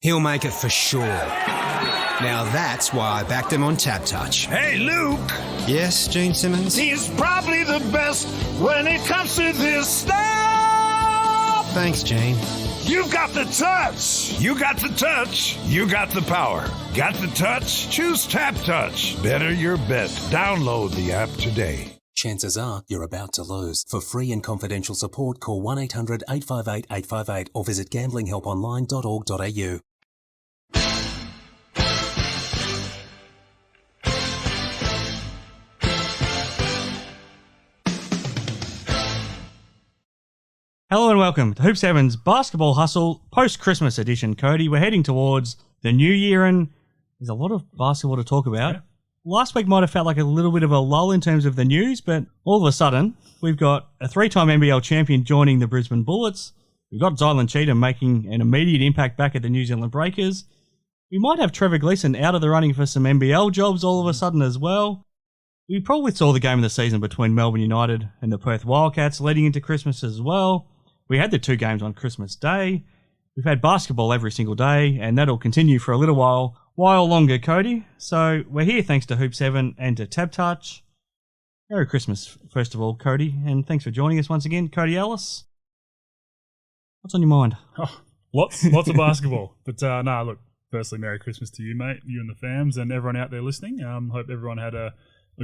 He'll make it for sure. Now that's why I backed him on Tap Touch. Hey, Luke. Yes, Gene Simmons? He's probably the best when it comes to this stuff. Thanks, Gene. You've got the touch. You got the touch. You got the power. Got the touch? Choose Tap Touch. Better your bet. Download the app today. Chances are you're about to lose. For free and confidential support, call 1-800-858-858 or visit gamblinghelponline.org.au. Hello and welcome to Hoop 7's Basketball Hustle post-Christmas edition. Cody, we're heading towards the new year and there's a lot of basketball to talk about. Yeah. Last week might have felt like a little bit of a lull in terms of the news, but all of a sudden we've got a three-time NBL champion joining the Brisbane Bullets. We've got Zylan Cheatham making an immediate impact back at the New Zealand Breakers. We might have Trevor Gleeson out of the running for some NBL jobs all of a sudden as well. We probably saw the game of the season between Melbourne United and the Perth Wildcats leading into Christmas as well. We had the two games on Christmas Day. We've had basketball every single day, and that'll continue for a little while longer, Cody. So we're here thanks to Hoop 7 and to Tab Touch. Merry Christmas, first of all, Cody, and thanks for joining us once again. Cody Ellis, what's on your mind? Oh, lots of basketball. But no, look, firstly, Merry Christmas to you, mate, you and the fams, and everyone out there listening. Hope everyone had a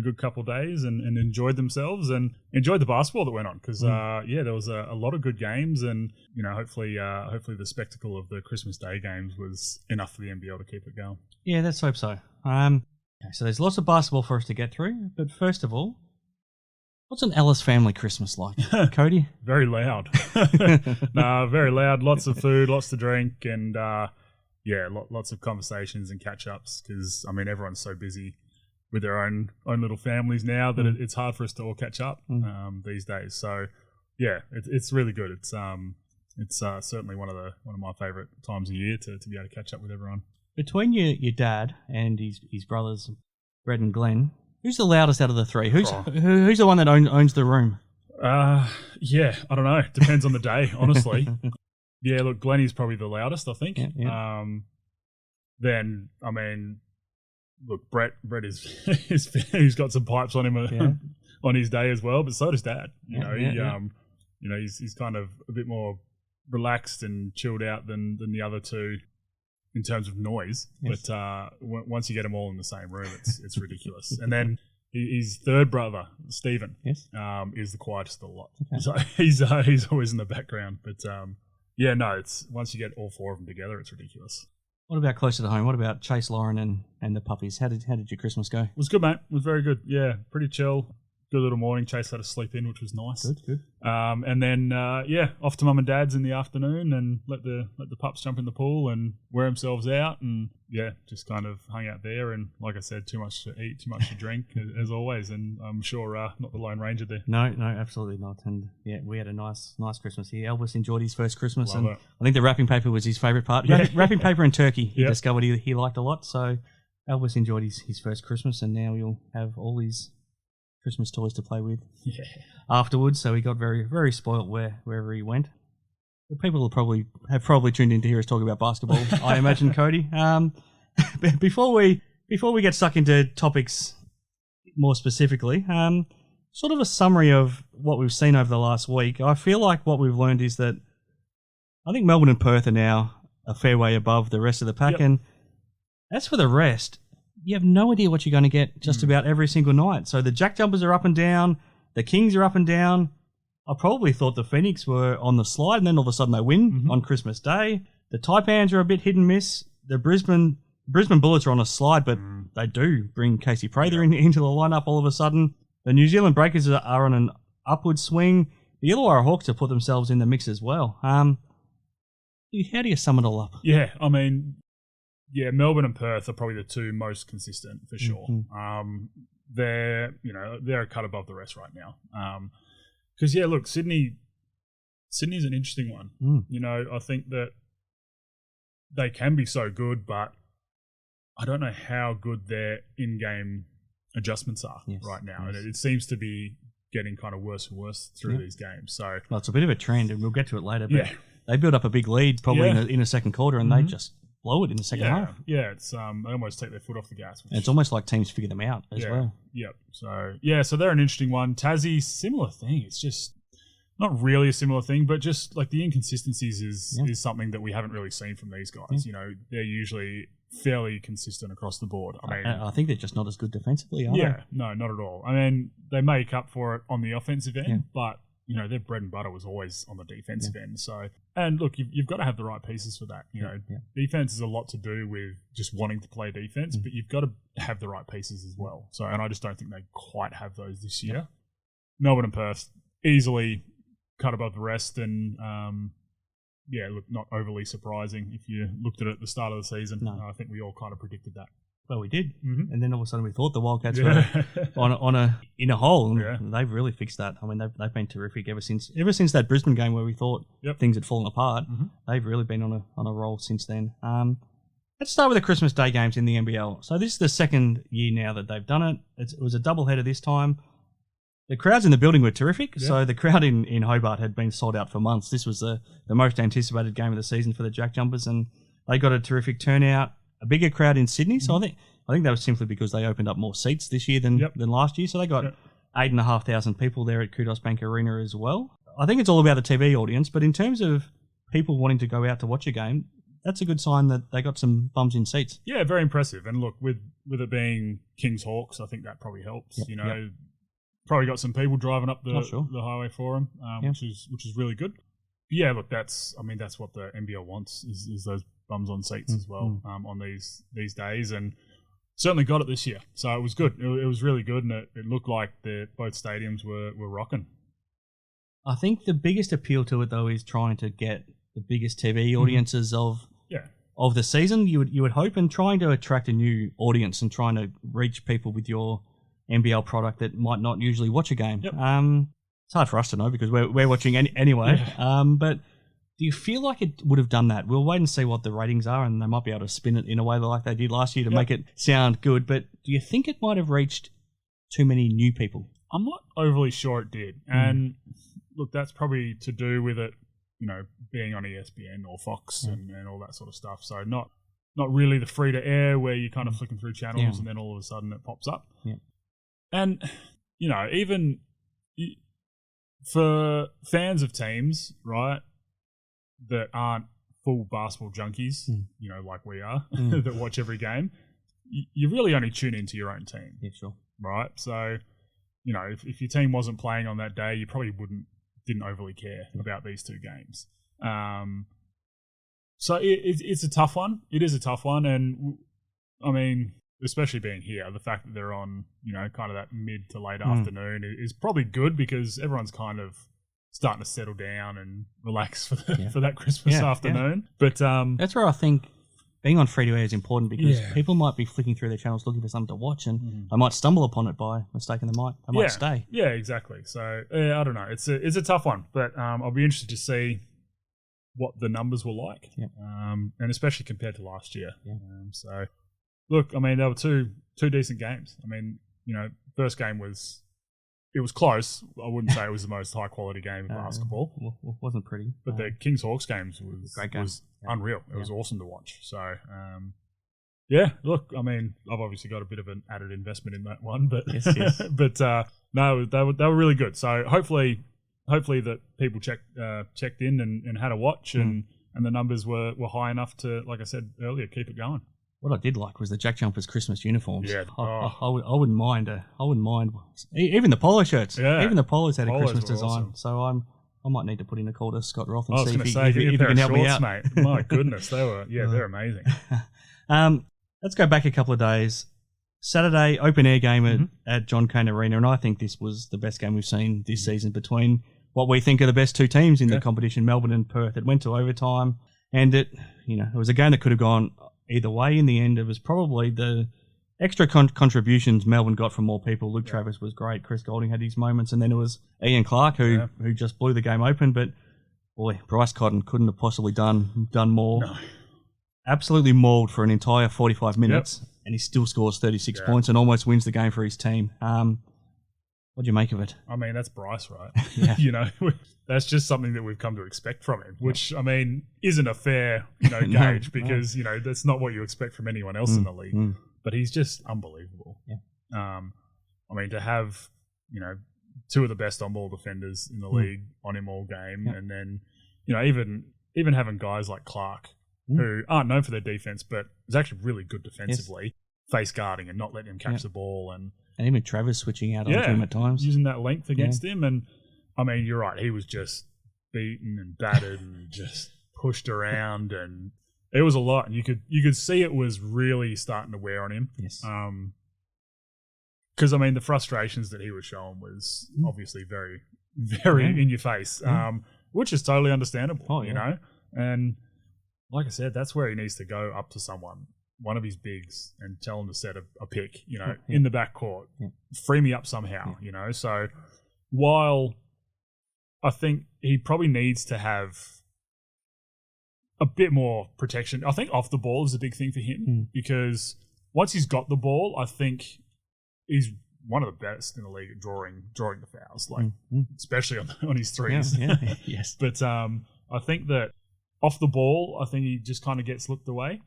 good couple of days and enjoyed themselves and enjoyed the basketball that went on because there was a lot of good games and hopefully the spectacle of the Christmas Day games was enough for the NBL to keep it going. Yeah, let's hope so. Okay, so there's lots of basketball for us to get through, but first of all, what's an Ellis family Christmas like, Cody? Very loud. No, very loud. Lots of food, lots to drink, and lots of conversations and catch ups because everyone's so busy with their own little families now that it's hard for us to all catch up these days. So yeah, it's really good. It's certainly one of my favourite times of year to be able to catch up with everyone. Between your dad and his brothers, Brett and Glenn, who's the loudest out of the three? Who's the one that owns the room? I don't know. Depends on the day, honestly. Yeah, look, Glenny's probably the loudest, I think. Yeah. Then look, Brett is he's got some pipes on him on his day as well, but so does Dad. He's kind of a bit more relaxed and chilled out than the other two in terms of noise. Yes. But once you get them all in the same room, it's ridiculous. And then his third brother, Stephen, is the quietest of the lot. Okay. So he's always in the background. But it's once you get all four of them together, it's ridiculous. What about closer to home? What about Chase, Lauren, and the puppies? How did your Christmas go? It was good, mate. It was very good. Yeah, pretty chill. Good little morning. Chase had to sleep in, which was nice. Good. And then off to Mum and Dad's in the afternoon, and let the pups jump in the pool and wear themselves out, and just kind of hung out there. And like I said, too much to eat, too much to drink, as always. And I'm sure not the Lone Ranger there. No, absolutely not. And we had a nice Christmas here. Elvis enjoyed his first Christmas, Love and it. I think the wrapping paper was his favourite part. Yeah. Wrapping paper and turkey. He discovered he liked a lot. So Elvis enjoyed his first Christmas, and now he'll have all his Christmas toys to play with afterwards. So he got very, very spoilt wherever he went. But people will probably tuned in to hear us talk about basketball, I imagine, Cody. Before we get stuck into topics more specifically, sort of a summary of what we've seen over the last week. I feel like what we've learned is that I think Melbourne and Perth are now a fair way above the rest of the pack. Yep. And as for the rest, you have no idea what you're going to get just about every single night. So the Jack Jumpers are up and down. The Kings are up and down. I probably thought the Phoenix were on the slide, and then all of a sudden they win on Christmas Day. The Taipans are a bit hit and miss. The Brisbane Bullets are on a slide, but they do bring Casey Prather into the lineup all of a sudden. The New Zealand Breakers are on an upward swing. The Illawarra Hawks have put themselves in the mix as well. How do you sum it all up? Yeah, Melbourne and Perth are probably the two most consistent for sure. They're a cut above the rest right now. Because look, Sydney's an interesting one. I think that they can be so good, but I don't know how good their in-game adjustments are right now, and it seems to be getting kind of worse and worse through these games. So it's a bit of a trend, and we'll get to it later. But they built up a big lead probably in a second quarter, and blow it in the second half. Yeah, it's they almost take their foot off the gas. And it's almost like teams figure them out as well. Yep. So they're an interesting one. Tassie, similar thing. It's just not really a similar thing, but just like the inconsistencies is something that we haven't really seen from these guys. You know, they're usually fairly consistent across the board. I mean, I think they're just not as good defensively, are they? No, not at all. I mean, they make up for it on the offensive end, but you know, their bread and butter was always on the defensive end. So, and look, you've got to have the right pieces for that. You know, defense is a lot to do with just wanting to play defense, but you've got to have the right pieces as well. So, and I just don't think they quite have those this year. Melbourne and Perth easily cut above the rest, and look, not overly surprising if you looked at it at the start of the season. No. I think we all kind of predicted that. Well, we did, and then all of a sudden we thought the Wildcats were in a hole, and they've really fixed that. I mean, they've been terrific ever since that Brisbane game where we thought things had fallen apart. They've really been on a roll since then. Let's start with the Christmas Day games in the NBL. So this is the second year now that they've done it. It was a doubleheader this time. The crowds in the building were terrific. Yeah. So the crowd in Hobart had been sold out for months. This was the most anticipated game of the season for the Jack Jumpers, and they got a terrific turnout. A bigger crowd in Sydney, so I think that was simply because they opened up more seats this year than last year. So they got 8,500 people there at Kudos Bank Arena as well. I think it's all about the TV audience, but in terms of people wanting to go out to watch a game, that's a good sign that they got some bums in seats. Yeah, very impressive. And look, with it being Kings Hawks, I think that probably helps. You know, probably got some people driving up the highway for them, which is really good. But yeah, look, that's what the NBL wants is those bums on seats as well on these days, and certainly got it this year. So it was good. It was really good, and it looked like both stadiums were rocking. I think the biggest appeal to it though is trying to get the biggest TV audiences of the season. You would hope, and trying to attract a new audience and trying to reach people with your NBL product that might not usually watch a game. It's hard for us to know because we're watching anyway. But do you feel like it would have done that? We'll wait and see what the ratings are, and they might be able to spin it in a way like they did last year to make it sound good. But do you think it might have reached too many new people? I'm not overly sure it did. And look, that's probably to do with it, you know, being on ESPN or Fox and all that sort of stuff. So not really the free to air where you're kind of flicking through channels and then all of a sudden it pops up. And, you know, even for fans of teams, right, that aren't full basketball junkies, you know, like we are, that watch every game, you really only tune into your own team. Yeah, sure. Right? So, you know, if your team wasn't playing on that day, you probably didn't overly care about these two games. So it's a tough one. It is a tough one. And, I mean, especially being here, the fact that they're on, you know, kind of that mid to late afternoon is probably good because everyone's kind of starting to settle down and relax for that Christmas afternoon. But that's where I think being on free to air is important because people might be flicking through their channels looking for something to watch, and they might stumble upon it by mistake, and they might stay. Yeah, exactly. So I don't know. It's a tough one, but I'll be interested to see what the numbers were like, and especially compared to last year. So look, I mean, there were two decent games. I mean, you know, first game was close. I wouldn't say it was the most high quality game of basketball. Well, wasn't pretty. But the Kings Hawks games was unreal. It was awesome to watch. So, look, I mean, I've obviously got a bit of an added investment in that one, but but no, they were really good. So hopefully that people checked in and had a watch and the numbers were high enough to, like I said earlier, keep it going. What I did like was the Jack Jumpers Christmas uniforms. Yeah. I wouldn't mind. Even the polo shirts. Yeah. Even the polos had a Christmas design. Awesome. So I might need to put in a call to Scott Roth and see if he can help me out. Mate. My goodness, they're amazing. Let's go back a couple of days. Saturday open air game at John Cain Arena, and I think this was the best game we've seen this season between what we think are the best two teams in the competition, Melbourne and Perth. It went to overtime, and it was a game that could have gone either way. In the end, it was probably the extra contributions Melbourne got from more people. Luke Travis was great. Chris Golding had his moments. And then it was Ian Clark who just blew the game open. But, boy, Bryce Cotton couldn't have possibly done more. No. Absolutely mauled for an entire 45 minutes. And he still scores 36 points and almost wins the game for his team. What do you make of it? I mean, that's Bryce, right? Yeah. You know, that's just something that we've come to expect from him, which, I mean, isn't a fair, gauge because, that's not what you expect from anyone else in the league. But he's just unbelievable. Yeah. I mean, to have, two of the best on-ball defenders in the league on him all game, and then, even having guys like Clark, who aren't known for their defense, but is actually really good defensively, face guarding and not letting him catch the ball, and even Trevor's switching out onto him at times, using that length against him. And I mean, you're right, he was just beaten and battered and just pushed around, and it was a lot. And you could see it was really starting to wear on him. Yes. Because I mean, the frustrations that he was showing was obviously very, very in your face, which is totally understandable. And like I said, that's where he needs to go up to one of his bigs, and tell him to set a pick, in the backcourt, free me up somehow, So while I think he probably needs to have a bit more protection, I think off the ball is a big thing for him, because once he's got the ball, I think he's one of the best in the league at drawing the fouls, especially on his threes. Yes. But I think that off the ball, I think he just kind of gets looked away.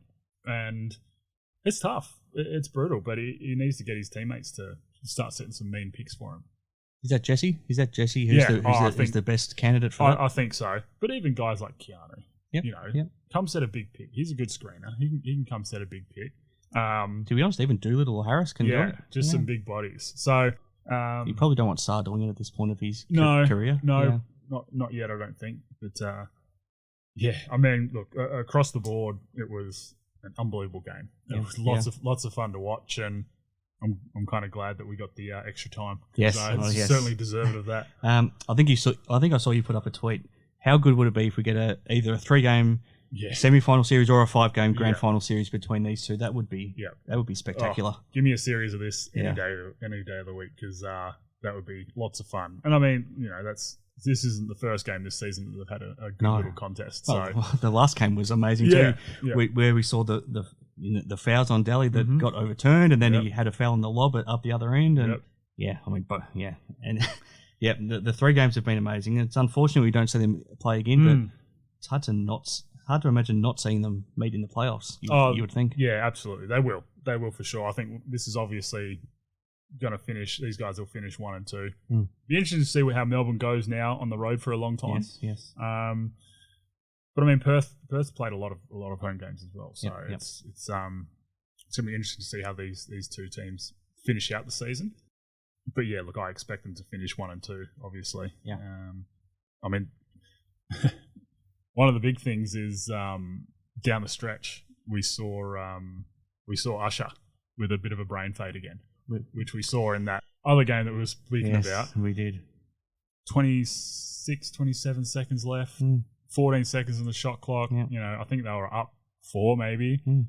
And it's tough. It's brutal, but he needs to get his teammates to start setting some mean picks for him. Is that Jesse? Who's the best candidate for that? I think so. But even guys like Keanu, come set a big pick. He's a good screener. He can come set a big pick. To be honest, even Doolittle or Harris can do it. Just some big bodies. So you probably don't want Sarr doing it at this point of his career. No, not yet, I don't think. But I mean, look, across the board, it was an unbelievable game. It was lots of fun to watch, and I'm kind of glad that we got the extra time. Yes, certainly deserved of that. I think I saw you put up a tweet. How good would it be if we get either a 3-game semi-final series or a 5-game grand final series between these two? That would be spectacular. Give me a series of this any day of the week, because that would be lots of fun. And I mean, this isn't the first game this season that they've had a good little contest. So the last game was amazing too, where we saw the fouls on Daly that got overturned, and then he had a foul on the lob up the other end, and the 3 games have been amazing. It's unfortunate we don't see them play again, but it's hard to imagine not seeing them meet in the playoffs. You would think. Yeah, absolutely, they will for sure. I think this is obviously going to finish. These guys will finish 1 and 2. Be interesting to see how Melbourne goes now on the road for a long time. Yes. But I mean, Perth's played a lot of home games as well, so it's going to be interesting to see how these two teams finish out the season. But yeah, look, I expect them to finish 1 and 2, obviously. Yeah. I mean, one of the big things is down the stretch we saw Usher with a bit of a brain fade again, which we saw in that other game that we were speaking about. We did. 27 seconds left, 14 seconds on the shot clock. I think they were up 4 maybe, and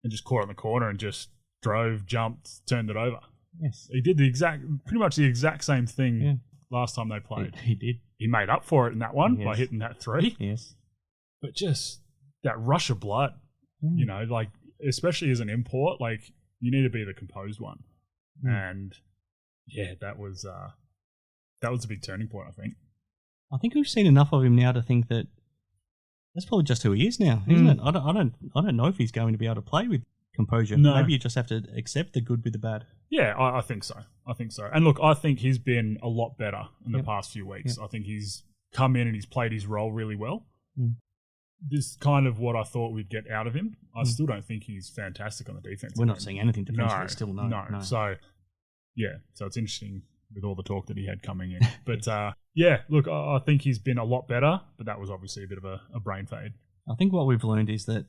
just caught it in the corner and just drove, jumped, turned it over. Yes, he did pretty much the exact same thing last time they played. He did. He made up for it in that one by hitting that 3. Yes, but just that rush of blood, especially as an import, you need to be the composed one, and that was a big turning point. I think we've seen enough of him now to think that that's probably just who he is now, isn't it? I don't know if he's going to be able to play with composure. No. Maybe you just have to accept the good with the bad. Yeah, I think so. And look, I think he's been a lot better in the past few weeks. I think he's come in and he's played his role really well. This is kind of what I thought we'd get out of him. I still don't think he's fantastic on the defense. We're not seeing anything defensively still, no. So it's interesting with all the talk that he had coming in. But look, I think he's been a lot better, but that was obviously a bit of a brain fade. I think what we've learned is that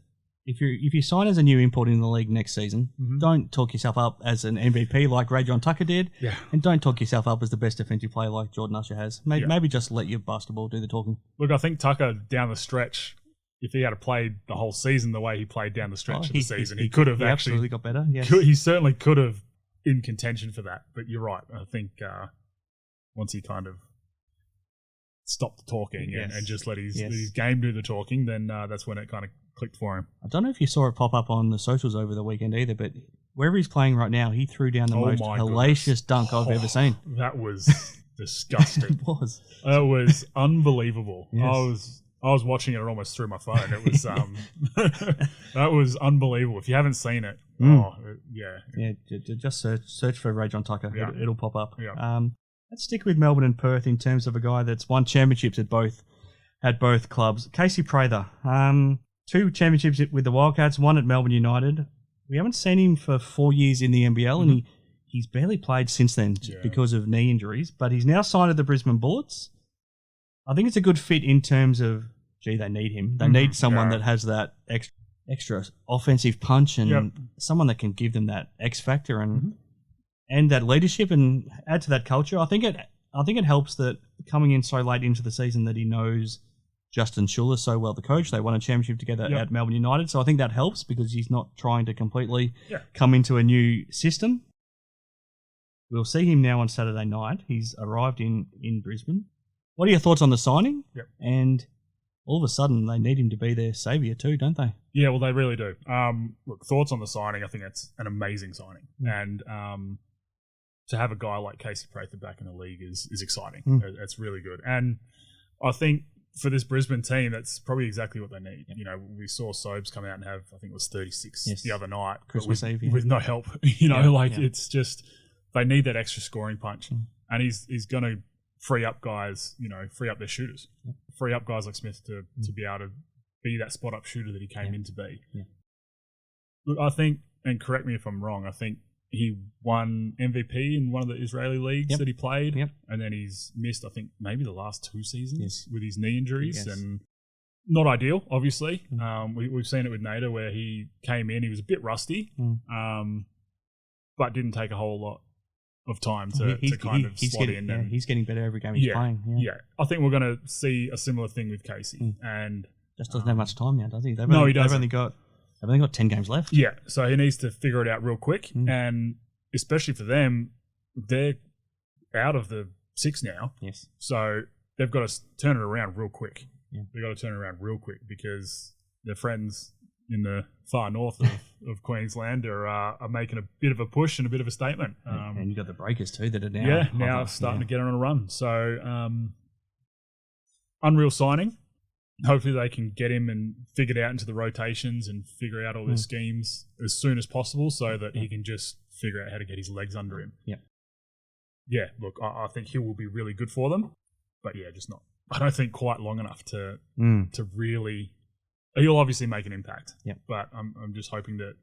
if you sign as a new import in the league next season, don't talk yourself up as an MVP like Ray John Tucker did, and don't talk yourself up as the best defensive player like Jordan Usher has. Maybe just let your basketball do the talking. Look, I think Tucker down the stretch, if he had played the whole season the way he played down the stretch of the season, he could have actually absolutely got better. Yes. He certainly could have in contention for that. But you're right. I think once he kind of stopped talking and just let his game do the talking, then that's when it kind of clicked for him. I don't know if you saw it pop up on the socials over the weekend either, but wherever he's playing right now, he threw down the most hellacious dunk I've ever seen. That was disgusting. It was. It was unbelievable. Yes. I was watching it almost through my phone. It was that was unbelievable. If you haven't seen it, just search for Ray John Tucker. Yeah. It'll pop up. Yeah. Let's stick with Melbourne and Perth in terms of a guy that's won championships at both clubs. Casey Prather, 2 championships with the Wildcats, 1 at Melbourne United. We haven't seen him for 4 years in the NBL, and he's barely played since then because of knee injuries. But he's now signed at the Brisbane Bullets. I think it's a good fit in terms of, they need him. They need someone that has that extra offensive punch and someone that can give them that X factor and that leadership and add to that culture. I think it helps that coming in so late into the season that he knows Justin Schuller so well, the coach. They won a championship together at Melbourne United, so I think that helps because he's not trying to completely come into a new system. We'll see him now on Saturday night. He's arrived in Brisbane. What are your thoughts on the signing? Yep. And all of a sudden, they need him to be their saviour too, don't they? Yeah, well, they really do. Look, thoughts on the signing, I think it's an amazing signing. And to have a guy like Casey Prather back in the league is exciting. It's really good. And I think for this Brisbane team, that's probably exactly what they need. You know, we saw Sobes come out and have, I think it was 36 the other night. Christmas Eve. With no help. It's just, they need that extra scoring punch. And he's going to free up guys, free up their shooters. Free up guys like Smith to be able to be that spot-up shooter that he came in to be. Look, I think, and correct me if I'm wrong, I think he won MVP in one of the Israeli leagues that he played, and then he's missed, I think, maybe the last 2 seasons with his knee injuries, and not ideal, obviously. We've seen it with Nader where he came in, he was a bit rusty, but didn't take a whole lot of time to kind of slot in. And he's getting better every game he's playing. I think we're going to see a similar thing with Casey, and just doesn't have much time now, does he? He doesn't. They've only got 10 games left. Yeah, so he needs to figure it out real quick, and especially for them, they're out of the 6 now. Yes. So they've got to turn it around real quick. They've got to turn it around real quick because their friends in the far north of Queensland are making a bit of a push and a bit of a statement. And you've got the Breakers too that are now starting to get on a run. So unreal signing. Hopefully they can get him and figure it out into the rotations and figure out all their schemes as soon as possible so that he can just figure out how to get his legs under him. Yeah, look, I think he will be really good for them. But just not. I don't think quite long enough to really... He'll obviously make an impact. But I'm just hoping that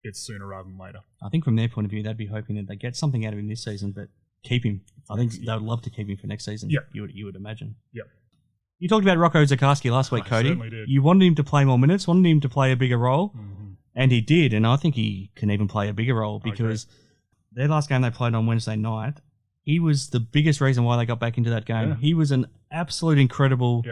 it's sooner rather than later. I think from their point of view, they'd be hoping that they get something out of him this season, but keep him. I think they would love to keep him for next season. You would imagine. You talked about Rocco Zakarski last week, Cody. I certainly did. You wanted him to play more minutes, wanted him to play a bigger role, and he did, and I think he can even play a bigger role because their last game they played on Wednesday night, he was the biggest reason why they got back into that game. He was an absolute incredible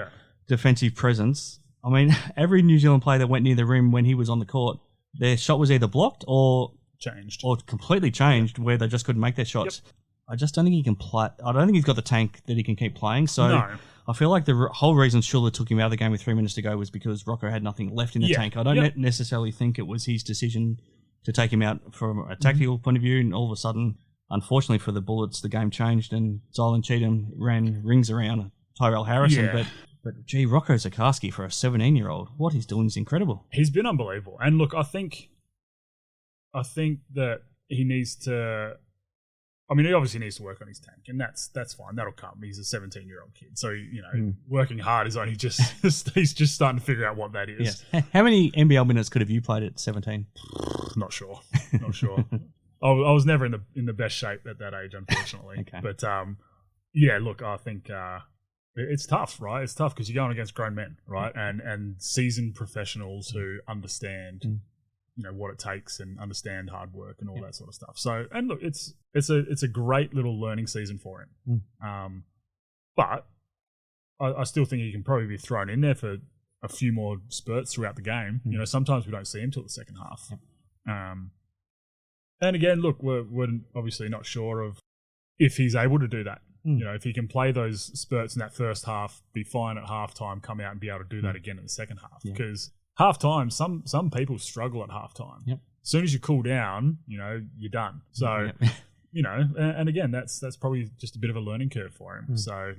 defensive presence. I mean, every New Zealand player that went near the rim when he was on the court, their shot was either blocked or changed, or completely changed where they just couldn't make their shots. I just don't think he can play. I don't think he's got the tank that he can keep playing. So I feel like the whole reason Schuller took him out of the game with 3 minutes to go was because Rocco had nothing left in the tank. I don't necessarily think it was his decision to take him out from a tactical point of view. And all of a sudden, unfortunately for the Bullets, the game changed and Zylan Cheatham ran rings around Tyrell Harrison. But gee, Rocco Zakarski for a 17-year-old, what he's doing is incredible. He's been unbelievable. And look, I think that he needs to... I mean, he obviously needs to work on his tank, and that's fine. That'll come. He's a 17-year-old kid. So, working hard is only just... he's just starting to figure out what that is. Yeah. How many NBL minutes could have you played at 17? Not sure. I was never in the best shape at that age, unfortunately. But, look, I think... it's tough, right? It's tough because you're going against grown men, right? And seasoned professionals who understand, what it takes and understand hard work and all that sort of stuff. So, and look, it's a great little learning season for him. But I still think he can probably be thrown in there for a few more spurts throughout the game. Sometimes we don't see him till the second half. And again, look, we're obviously not sure of if he's able to do that. If he can play those spurts in that first half, be fine at halftime, come out and be able to do that again in the second half. Because half-time, some people struggle at half-time. Yep. As soon as you cool down, you're done. So, and again, that's probably just a bit of a learning curve for him. So,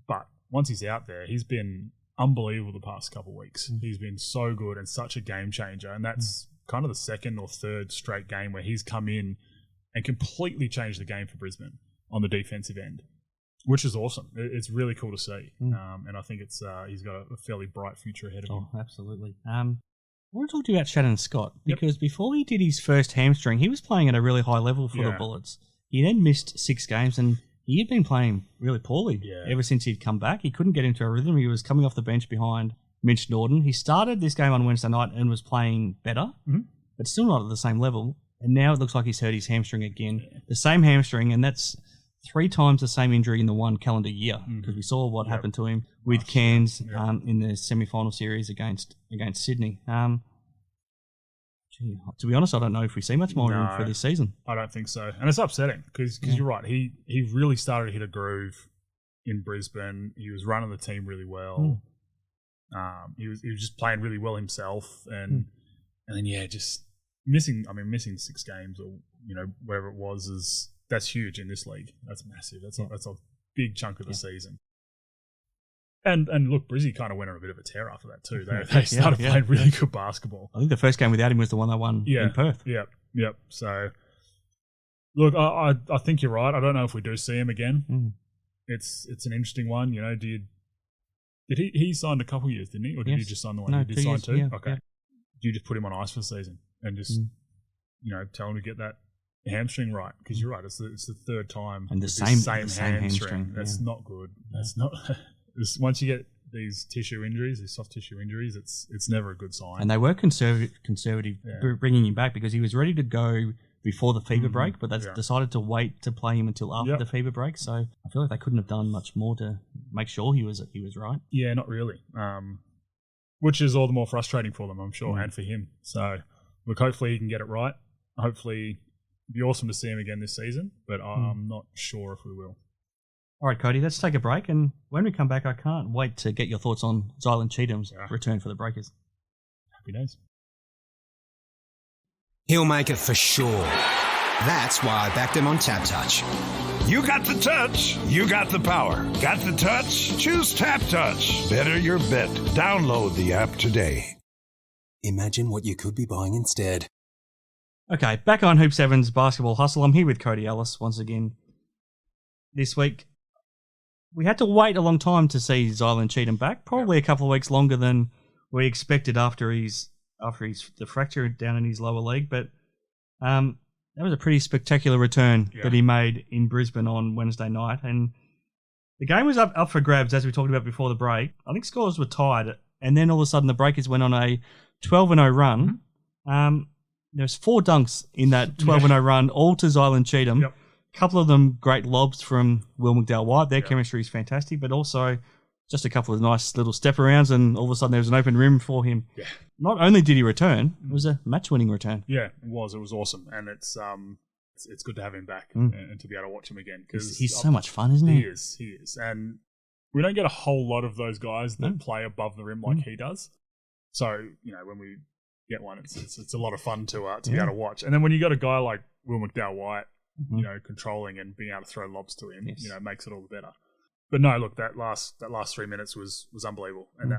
but once he's out there, he's been unbelievable the past couple of weeks. He's been so good and such a game changer. And that's kind of the second or third straight game where he's come in and completely changed the game for Brisbane on the defensive end, which is awesome. It's really cool to see. And I think it's he's got a fairly bright future ahead of him. Oh, absolutely. I want to talk to you about Shannon Scott, because before he did his first hamstring, he was playing at a really high level for the Bullets. He then missed 6 games, and he had been playing really poorly ever since he'd come back. He couldn't get into a rhythm. He was coming off the bench behind Mitch Norton. He started this game on Wednesday night and was playing better, but still not at the same level. And now it looks like he's hurt his hamstring again. The same hamstring, and that's 3 times the same injury in the one calendar year, because we saw what happened to him with Cairns in the semi-final series against Sydney. To be honest, I don't know if we see much more of him for this season. I don't think so. And it's upsetting because you're right. He really started to hit a groove in Brisbane. He was running the team really well. He was just playing really well himself. And then, just missing 6 games or, wherever it was, that's huge in this league. That's massive. That's a big chunk of the season. And look, Brizzy kind of went on a bit of a tear after that too. They started playing really good basketball. I think the first game without him was the one they won in Perth. Yep. So, look, I think you're right. I don't know if we do see him again. It's an interesting one. Did he signed a couple years, didn't he? Or did he just sign the one? No, he did sign 2? Yeah, okay. Do you just put him on ice for the season and just tell him to get that hamstring right? Because you're right. It's the third time and the same hamstring. That's not good. That's not. Once you get these tissue injuries, these soft tissue injuries, it's never a good sign. And they were conservative bringing him back because he was ready to go before the fever break, but they decided to wait to play him until after the fever break. So I feel like they couldn't have done much more to make sure he was right. Yeah, not really. Which is all the more frustrating for them, I'm sure, and for him. So look, hopefully he can get it right. Hopefully it'd be awesome to see him again this season, but I'm not sure if we will. All right, Cody, let's take a break. And when we come back, I can't wait to get your thoughts on Zylan Cheatham's return for the Breakers. Happy days. He'll make it for sure. That's why I backed him on Tap Touch. You got the touch. You got the power. Got the touch? Choose Tap Touch. Better your bet. Download the app today. Imagine what you could be buying instead. Okay, back on Hoop 7's Basketball Hustle. I'm here with Cody Ellis once again. This week, we had to wait a long time to see Zylan Cheatham back, probably a couple of weeks longer than we expected after the fracture down in his lower leg. But that was a pretty spectacular return that he made in Brisbane on Wednesday night. And the game was up for grabs, as we talked about before the break. I think scores were tied, and then all of a sudden the Breakers went on a 12-0 run. There's 4 dunks in that 12-0 run, all to Zylan Cheatham. Yep. A couple of them great lobs from Will McDowell-White. Their chemistry is fantastic, but also just a couple of nice little step-arounds, and all of a sudden there was an open rim for him. Yeah. Not only did he return, it was a match-winning return. Yeah, it was. It was awesome, and it's good to have him back and to be able to watch him again. Because he's so much fun, isn't he? He is. And we don't get a whole lot of those guys that play above the rim like he does. So, when we get one, it's a lot of fun to be able to watch. And then when you got a guy like Will McDowell-White, controlling and being able to throw lobs to him, makes it all the better. But no, look, that last 3 minutes was unbelievable, and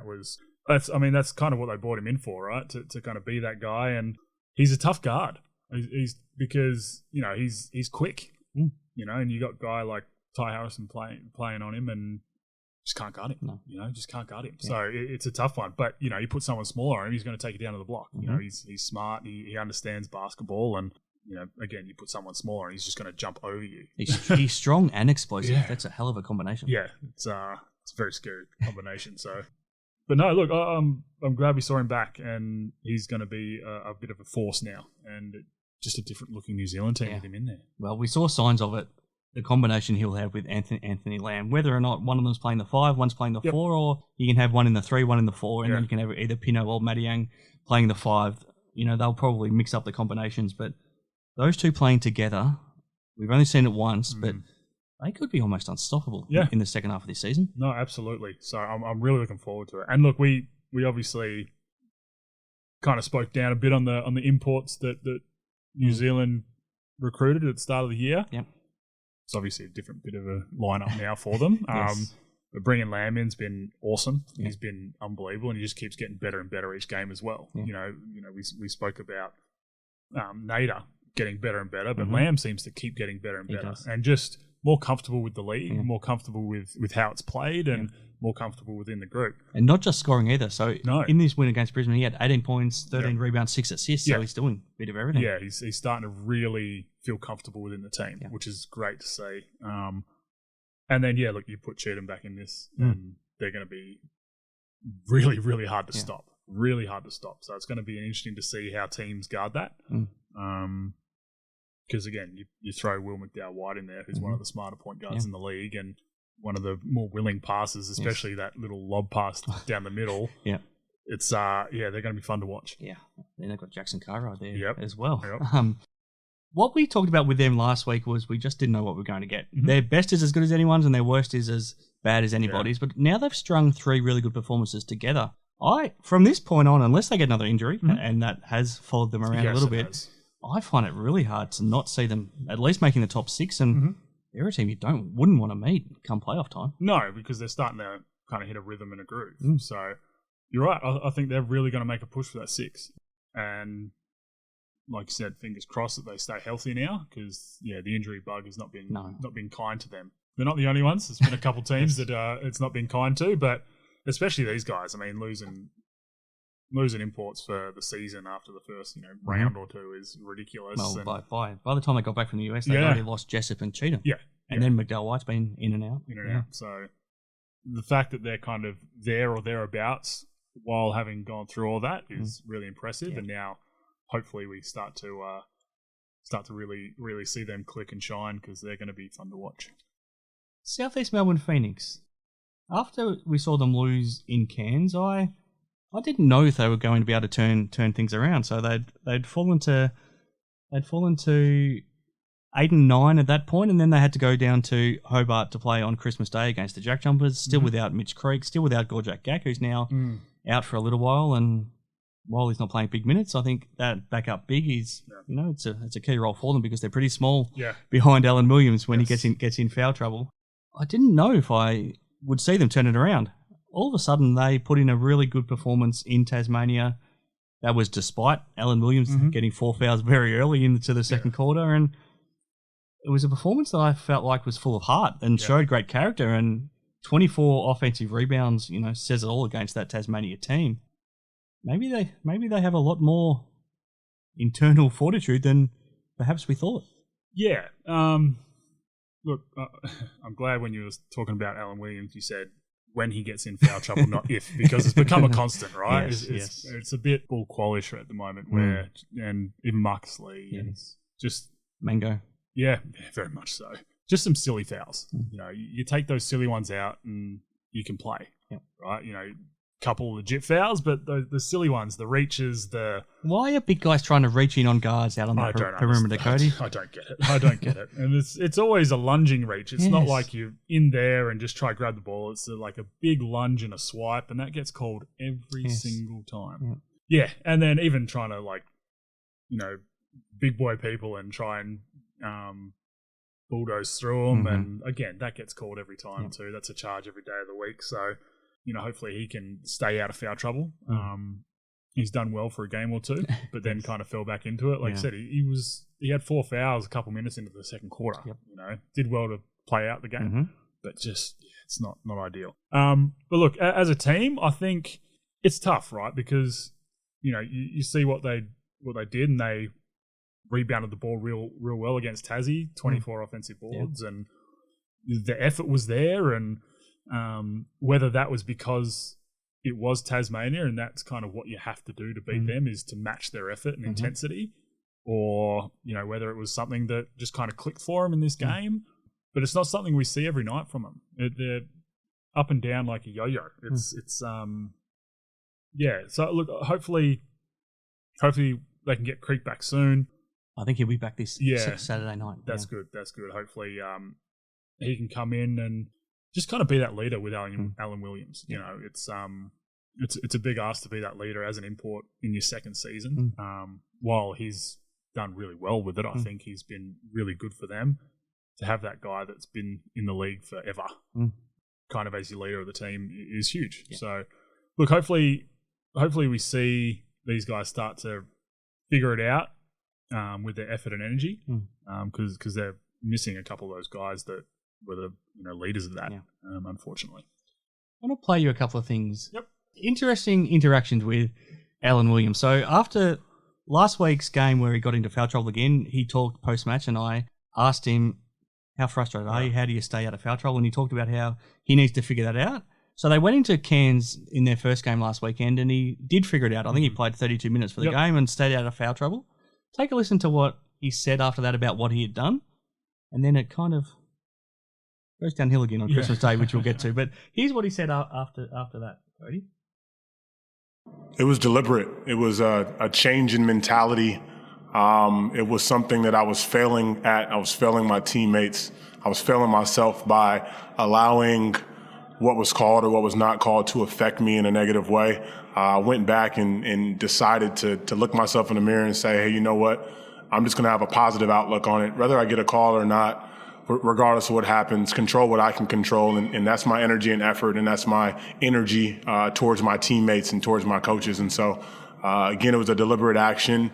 that's kind of what they brought him in for, right? To kind of be that guy, and he's a tough guard. He's because he's quick, and you got a guy like Ty Harrison playing on him, and just can't guard him. No. Just can't guard him. Yeah. So it's a tough one. But you put someone smaller on him, he's going to take it down to the block. He's smart. He understands basketball, and again, you put someone smaller and he's just going to jump over you. He's strong and explosive. Yeah. That's a hell of a combination. Yeah, it's a very scary combination. So, but no, look, I'm glad we saw him back, and he's going to be a bit of a force now, and just a different looking New Zealand team with him in there. Well, we saw signs of it. The combination he'll have with Anthony Lamb, whether or not one of them's playing the 5, one's playing the 4, or you can have one in the 3, one in the 4, and then you can have either Pino or Madiang playing the 5. They'll probably mix up the combinations, but those two playing together, we've only seen it once, but they could be almost unstoppable in the second half of this season. No, absolutely. So I'm really looking forward to it. And look, we obviously kind of spoke down a bit on the imports that New Zealand recruited at the start of the year. Yep. It's obviously a different bit of a lineup now for them. Yes. But bringing Lamb in's been awesome. Yeah. He's been unbelievable, and he just keeps getting better and better each game as well. Yeah. We spoke about Nader getting better and better, but Lamb seems to keep getting better and better, and just more comfortable with the league, more comfortable with how it's played, and more comfortable within the group. And not just scoring either. So in this win against Brisbane, he had 18 points, 13 rebounds, 6 assists. So he's doing a bit of everything. Yeah, he's starting to really feel comfortable within the team, which is great to see. And then, look, you put Cheatham back in this, and they're going to be really, really hard to stop. Really hard to stop. So it's going to be interesting to see how teams guard that. Because, again, you throw Will McDowell-White in there, who's one of the smarter point guards in the league, and one of the more willing passers, especially that little lob pass down the middle. It's they're going to be fun to watch. Yeah, then they've got Jackson Cartwright there as well. Yep. What we talked about with them last week was we just didn't know what we were going to get. Their best is as good as anyone's, and their worst is as bad as anybody's. But now they've strung 3 really good performances together. From this point on, unless they get another injury, and that has followed them around a little bit, I find it really hard to not see them at least making the top 6, and they're a team you wouldn't want to meet come playoff time. No, because they're starting to kind of hit a rhythm and a groove. So you're right. I think they're really going to make a push for that 6. And like you said, fingers crossed that they stay healthy now, because the injury bug has not been kind to them. They're not the only ones. There's been a couple teams that it's not been kind to, but especially these guys. I mean, losing imports for the season after the first round or two is ridiculous. Well, by the time they got back from the US, they already lost Jessup and Cheatham. And then McDowell-White's been in and out. So the fact that they're kind of there or thereabouts while having gone through all that is really impressive. And now hopefully we start to really, really see them click and shine, because they're going to be fun to watch. South East Melbourne Phoenix. After we saw them lose in Cairns, I didn't know if they were going to be able to turn things around. So they'd fallen to 8 and 9 at that point, and then they had to go down to Hobart to play on Christmas Day against the Jack Jumpers. Still without Mitch Creek, still without Gorjak Gak, who's now out for a little while. And while he's not playing big minutes, I think that backup big is it's a key role for them, because they're pretty small behind Alan Williams when he gets in foul trouble. I didn't know if I would see them turn it around. All of a sudden, they put in a really good performance in Tasmania. That was despite Alan Williams getting 4 fouls very early into the second quarter. And it was a performance that I felt like was full of heart and showed great character. And 24 offensive rebounds, says it all against that Tasmania team. Maybe they have a lot more internal fortitude than perhaps we thought. Yeah. Look, I'm glad when you were talking about Alan Williams, you said when he gets in foul trouble, not if, because it's become a constant, right? It's a bit Bull Qualish at the moment, where and even Marcus Lee and just Mango. Yeah, very much so. Just some silly fouls. You take those silly ones out and you can play, right? Couple legit fouls, but the silly ones, the reaches, Why are big guys trying to reach in on guards out on the perimeter, Cody? I don't get it. And it's always a lunging reach. It's not like you're in there and just try to grab the ball. It's like a big lunge and a swipe, and that gets called every single time. Yeah, and then even trying to big boy people and try and bulldoze through them, and again, that gets called every time too. That's a charge every day of the week. So hopefully he can stay out of foul trouble. He's done well for a game or two, but then kind of fell back into it. Like I said, he had 4 fouls a couple minutes into the second quarter. Did well to play out the game, but just it's not ideal. But look, as a team, I think it's tough, right? Because you see what they did, and they rebounded the ball real well against Tassie, 24 offensive boards, and the effort was there. And whether that was because it was Tasmania and that's kind of what you have to do to beat them, is to match their effort and intensity, or whether it was something that just kind of clicked for them in this game. But it's not something we see every night from them. They're up and down like a yo-yo. It's So look, hopefully they can get Creek back soon. I think he'll be back this Saturday night. That's good. Hopefully he can come in and just kind of be that leader with Alan Williams. It's it's a big ask to be that leader as an import in your second season. While he's done really well with it, I think he's been really good for them. To have that guy that's been in the league forever, kind of as your leader of the team, is huge. Yeah. So, look, hopefully we see these guys start to figure it out with their effort and energy, because they're missing a couple of those guys that were the leaders of that, unfortunately. I want to play you a couple of things. Yep. Interesting interactions with Alan Williams. So after last week's game where he got into foul trouble again, he talked post-match and I asked him, how frustrated are you? How do you stay out of foul trouble? And he talked about how he needs to figure that out. So they went into Cairns in their first game last weekend and he did figure it out. I think he played 32 minutes for the game and stayed out of foul trouble. Take a listen to what he said after that about what he had done. And then it kind of goes downhill again on Christmas Day, which we'll get to. But here's what he said after that, Cody. It was deliberate. It was a change in mentality. It was something that I was failing at. I was failing my teammates. I was failing myself by allowing what was called or what was not called to affect me in a negative way. I went back and decided to look myself in the mirror and say, hey, you know what? I'm just going to have a positive outlook on it, whether I get a call or not. Regardless of what happens, control what I can control, and that's my energy and effort, and that's my energy towards my teammates and towards my coaches. And so, again, it was a deliberate action,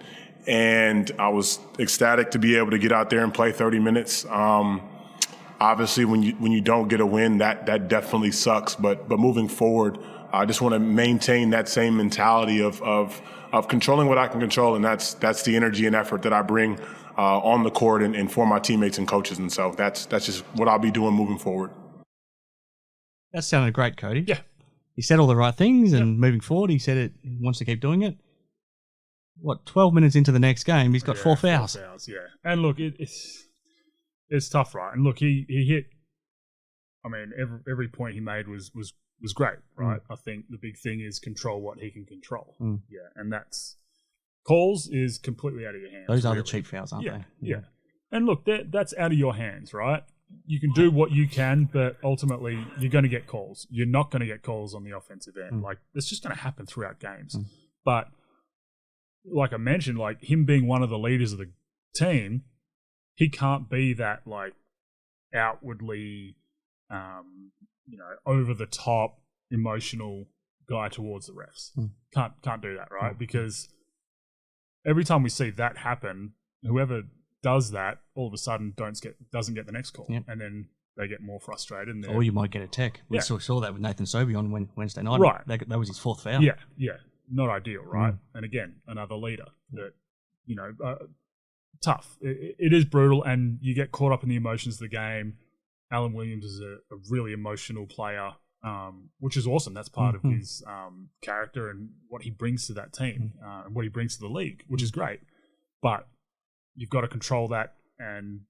and I was ecstatic to be able to get out there and play 30 minutes. Obviously, when you don't get a win, that definitely sucks. But moving forward, I just want to maintain that same mentality of controlling what I can control, and that's the energy and effort that I bring on the court and for my teammates and coaches. And so that's just what I'll be doing moving forward. That sounded great, Cody. Yeah. He said all the right things, and moving forward, he said he wants to keep doing it. 12 minutes into the next game, he's got 4 fouls. 4 fouls, yeah. And look, it's tough, right? And look, he hit, I mean, every point he made was great, right? I think the big thing is control what he can control. Yeah, and that's calls is completely out of your hands. Those are the cheap fouls, aren't they? Yeah. And look, that's out of your hands, right? You can do what you can, but ultimately you're going to get calls. You're not going to get calls on the offensive end. Like, it's just going to happen throughout games. But like I mentioned, like him being one of the leaders of the team, he can't be that like outwardly, over the top emotional guy towards the refs. Can't do that, right? Because every time we see that happen, whoever does that all of a sudden doesn't get the next call, and then they get more frustrated. And or you might get a tech. We saw that with Nathan Sobey on Wednesday night. Right, that was his 4th foul. Yeah, not ideal, right? And again, another leader that tough. It is brutal, and you get caught up in the emotions of the game. Alan Williams is a really emotional player, which is awesome. That's part of his character and what he brings to that team and what he brings to the league, which is great. But you've got to control that and,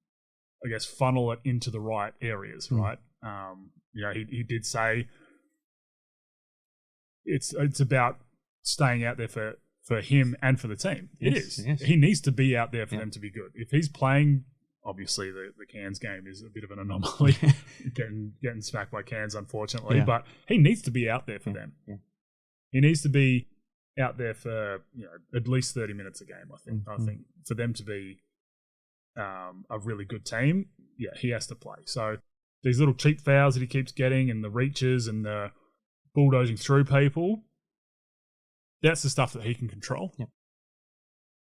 I guess, funnel it into the right areas, right? He did say it's about staying out there for him and for the team. It is. Yes. He needs to be out there for them to be good. If he's playing, obviously the Cairns game is a bit of an anomaly, getting smacked by Cairns, unfortunately. But he needs to be out there for them. He needs to be out there for at least 30 minutes a game. I think for them to be a really good team, he has to play. So these little cheap fouls that he keeps getting, and the reaches and the bulldozing through people, that's the stuff that he can control.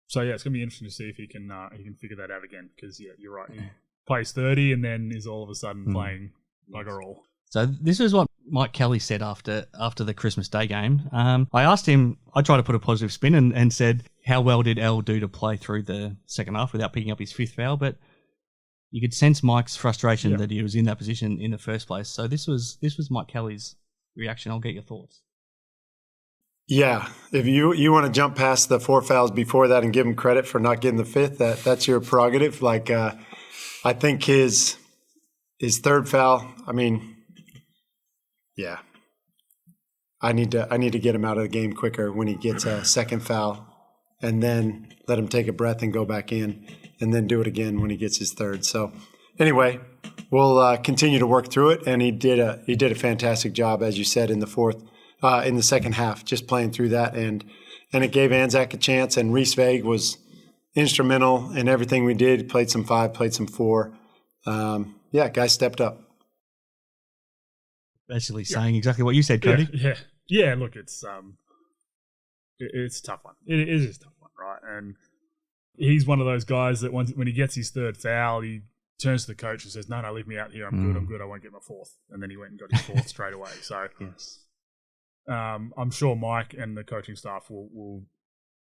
So it's going to be interesting to see if he can figure that out again. Because you're right, he plays 30 and then is all of a sudden playing bugger all. So this is what Mike Kelly said after the Christmas Day game. I asked him, I tried to put a positive spin and said, how well did L do to play through the second half without picking up his 5th foul? But you could sense Mike's frustration that he was in that position in the first place. So this was Mike Kelly's reaction. I'll get your thoughts. Yeah, if you want to jump past the 4 fouls before that and give him credit for not getting the 5th, that's your prerogative. Like, I think his 3rd foul, I mean, I need to get him out of the game quicker when he gets a 2nd foul, and then let him take a breath and go back in, and then do it again when he gets his 3rd. So anyway, we'll continue to work through it, and he did a fantastic job, as you said, in the fourth in the second half, just playing through that. And it gave Anzac a chance, and Reese Vague was instrumental in everything we did. Played some 5, played some 4. Guys stepped up. Basically saying exactly what you said, Cody. Yeah. Look, it's a tough one. It is a tough one, right? And he's one of those guys that when he gets his third foul, he turns to the coach and says, "No, leave me out here. I'm good. I won't get my 4th." And then he went and got his 4th straight away. So, yes. I'm sure Mike and the coaching staff will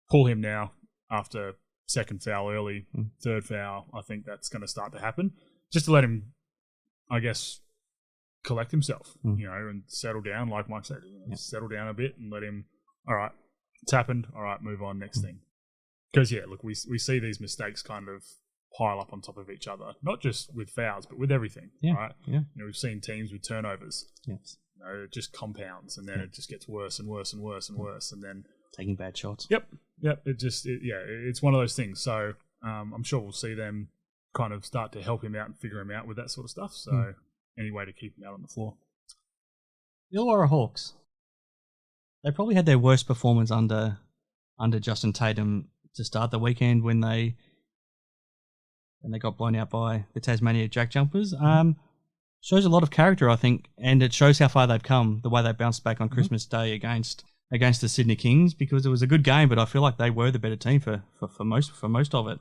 pull him now after second foul early, third foul. I think that's going to start to happen, just to let him, I guess, collect himself, and settle down. Like Mike said, settle down a bit and let him. All right, it's happened. All right, move on. Next thing. Because look, we see these mistakes kind of pile up on top of each other, not just with fouls, but with everything. Right? Yeah. We've seen teams with turnovers. Yes. It just compounds, and then it just gets worse and worse and worse and worse, and then taking bad shots. Yep. It's one of those things. So I'm sure we'll see them kind of start to help him out and figure him out with that sort of stuff. So any way to keep him out on the floor. The Illawarra Hawks. They probably had their worst performance under Justin Tatum to start the weekend when they got blown out by the Tasmania Jack Jumpers. Shows a lot of character, I think, and it shows how far they've come, the way they bounced back on Christmas Day against the Sydney Kings, because it was a good game, but I feel like they were the better team for most of it.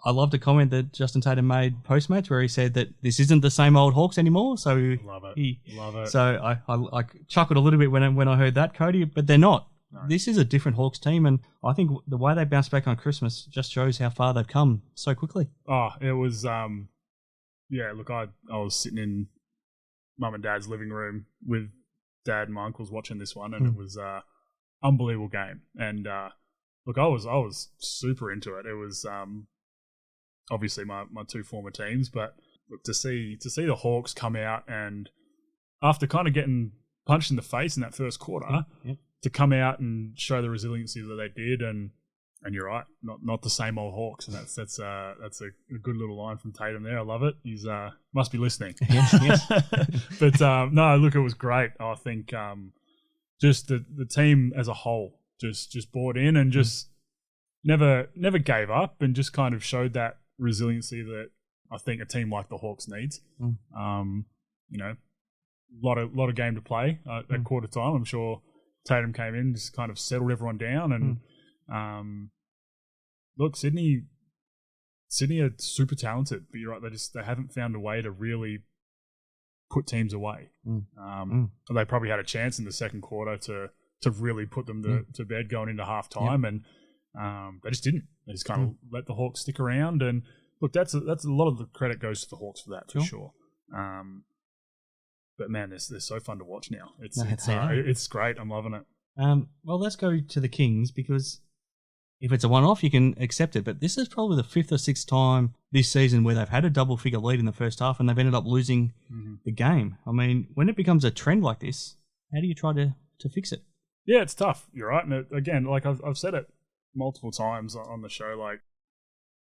I loved a comment that Justin Tatum made post-match where he said that this isn't the same old Hawks anymore. So love it. So I chuckled a little bit when I heard that, Cody, but they're not. No. This is a different Hawks team, and I think the way they bounced back on Christmas just shows how far they've come so quickly. Oh, it was look, I was sitting in Mum and Dad's living room with Dad and my uncles watching this one, and it was unbelievable game. And look, I was super into it. It was obviously my 2 former teams, but look, to see the Hawks come out and after kind of getting punched in the face in that first quarter, to come out and show the resiliency that they did, and you're right, not the same old Hawks, and that's a good little line from Tatum there. I love it. He's must be listening. Yes. But no, look, it was great. I think just the team as a whole just bought in and just never gave up, and just kind of showed that resiliency that I think a team like the Hawks needs. A lot of game to play at quarter time. I'm sure Tatum came in, just kind of settled everyone down, and look, Sydney are super talented, but you're right, they haven't found a way to really put teams away. They probably had a chance in the second quarter to really put them to bed going into half time, and they just didn't. They just kind of let the Hawks stick around, and look, that's a lot of the credit goes to the Hawks for that, for sure. But man, they're so fun to watch now. It's great. I'm loving it. Well, let's go to the Kings, because if it's a one-off, you can accept it. But this is probably the 5th or 6th time this season where they've had a double-figure lead in the first half and they've ended up losing the game. I mean, when it becomes a trend like this, how do you try to fix it? Yeah, it's tough. You're right. And again, like I've said it multiple times on the show, like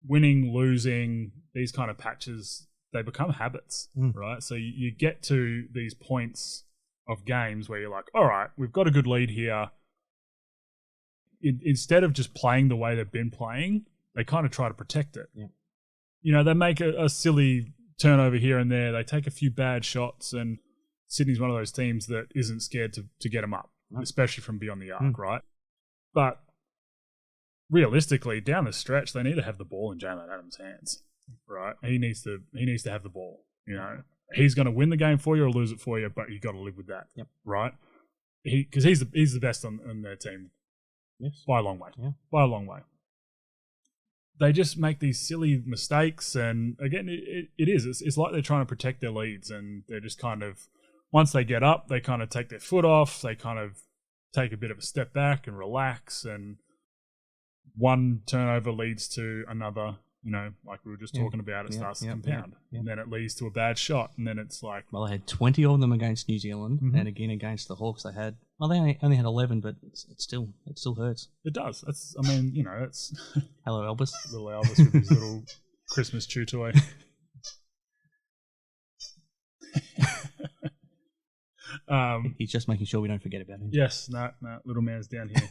winning, losing, these kind of patches, they become habits, right? So you get to these points of games where you're like, all right, we've got a good lead here. Instead of just playing the way they've been playing, they kind of try to protect it. Yeah. They make a silly turnover here and there. They take a few bad shots, and Sydney's one of those teams that isn't scared to get them up, especially from beyond the arc, right? But realistically, down the stretch, they need to have the ball in Jalen Adams' hands, right? He needs to have the ball. He's going to win the game for you or lose it for you, but you got to live with that, right? Because he's the best on their team. Yes. By a long way. Yeah. By a long way. They just make these silly mistakes, and again, it is. It's like they're trying to protect their leads, and they're just kind of, once they get up, they kind of take their foot off, they kind of take a bit of a step back and relax, and one turnover leads to another, like we were just talking about, it starts to compound. And then it leads to a bad shot, and then it's like... Well, they had 20 of them against New Zealand, and again against the Hawks they had... Well, they only had 11, but it still hurts. It does. It's... Hello, Elvis. Little Elvis with his little Christmas chew toy. He's just making sure we don't forget about him. Yes, no, little man's down here.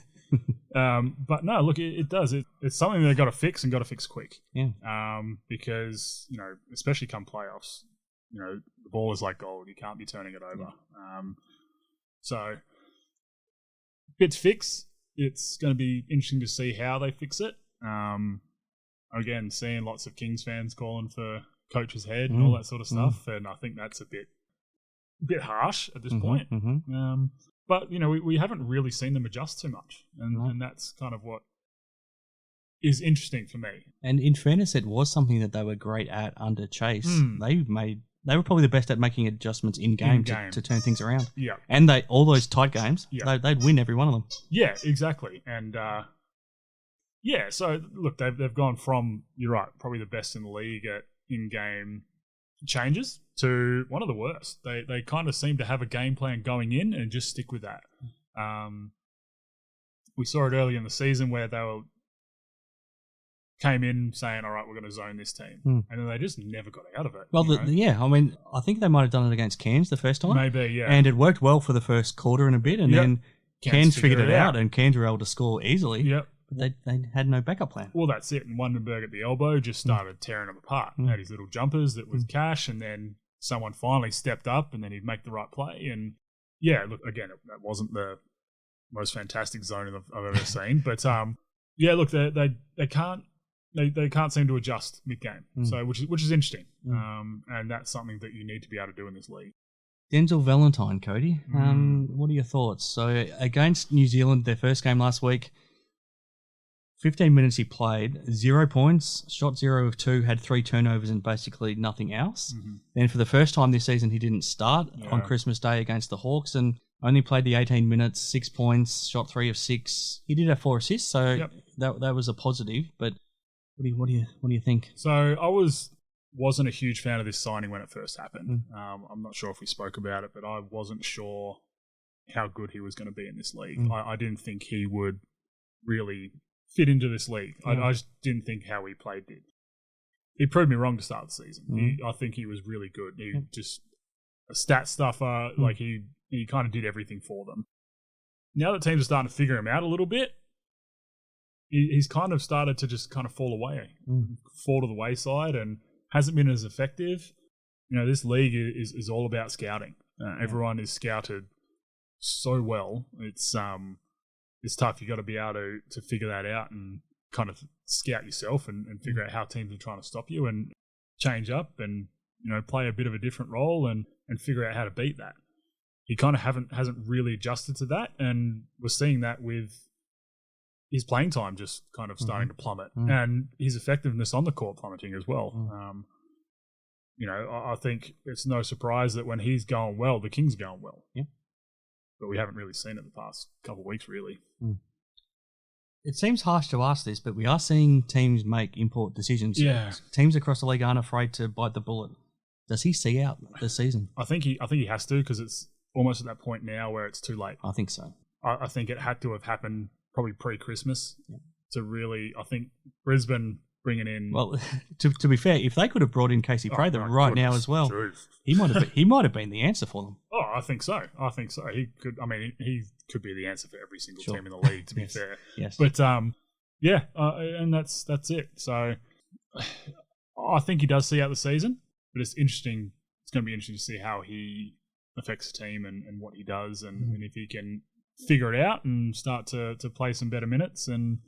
But no, look, it does. It's something they've got to fix and got to fix quick. Yeah. Because, especially come playoffs, the ball is like gold. You can't be turning it over. So, bits fix. It's going to be interesting to see how they fix it. Again, seeing lots of Kings fans calling for coach's head and all that sort of stuff, and I think that's a bit harsh at this point. But we haven't really seen them adjust too much, and that's kind of what is interesting for me. And in fairness, it was something that they were great at under Chase. They were probably the best at making adjustments in game to turn things around. Yeah, and all those tight games, they'd win every one of them. Yeah, exactly, and. So look, they've gone from, you're right, probably the best in the league at in-game changes to one of the worst. They kind of seem to have a game plan going in and just stick with that. We saw it early in the season where they came in saying, all right, we're going to zone this team. And then they just never got out of it. Well, I think they might have done it against Cairns the first time. Maybe, yeah. And it worked well for the first quarter and a bit, and then Cairns figured it out, and Cairns were able to score easily. Yep. But they had no backup plan. Well, that's it. And Wundenberg at the elbow just started tearing them apart. Had his little jumpers that was cash, and then someone finally stepped up, and then he'd make the right play. And look, again, that wasn't the most fantastic zone I've ever seen. But look, they can't seem to adjust mid-game. So which is interesting. And that's something that you need to be able to do in this league. Denzel Valentine, Cody. What are your thoughts? So against New Zealand, their first game last week, 15 minutes he played, 0 points, shot 0 of 2, had 3 turnovers and basically nothing else. Then for the first time this season, he didn't start on Christmas Day against the Hawks and only played the 18 minutes, 6 points, shot 3 of 6. He did have 4 assists, so that was a positive. But what do you think? So I wasn't a huge fan of this signing when it first happened. I'm not sure if we spoke about it, but I wasn't sure how good he was going to be in this league. I didn't think he would really fit into this league. I just didn't think how he played did. He proved me wrong to start the season. I think he was really good. He just a stat stuffer. Like he kind of did everything for them. Now that teams are starting to figure him out a little bit, he's kind of started to just kind of fall to the wayside, and hasn't been as effective. This league is all about scouting. Everyone is scouted so well. It's tough. You got to be able to figure that out and kind of scout yourself and figure out how teams are trying to stop you and change up and play a bit of a different role and figure out how to beat that. He kind of hasn't really adjusted to that, and we're seeing that with his playing time just kind of starting to plummet and his effectiveness on the court plummeting as well. I think it's no surprise that when he's going well, the Kings are going well. Yeah. But we haven't really seen it the past couple of weeks, really. It seems harsh to ask this, but we are seeing teams make important decisions. Yeah. Teams across the league aren't afraid to bite the bullet. Does he see out this season? I think he has to, because it's almost at that point now where it's too late. I think so. I think it had to have happened probably pre-Christmas to really, I think Brisbane bringing in... Well, to be fair, if they could have brought in Casey Prather now as well, he might have been the answer for them. Oh, I think so. He could. I mean, he could be the answer for every single team in the league. To be fair, yes. But and that's it. So I think he does see out the season, but it's interesting. It's going to be interesting to see how he affects the team and what he does, and if he can figure it out and start to play some better minutes and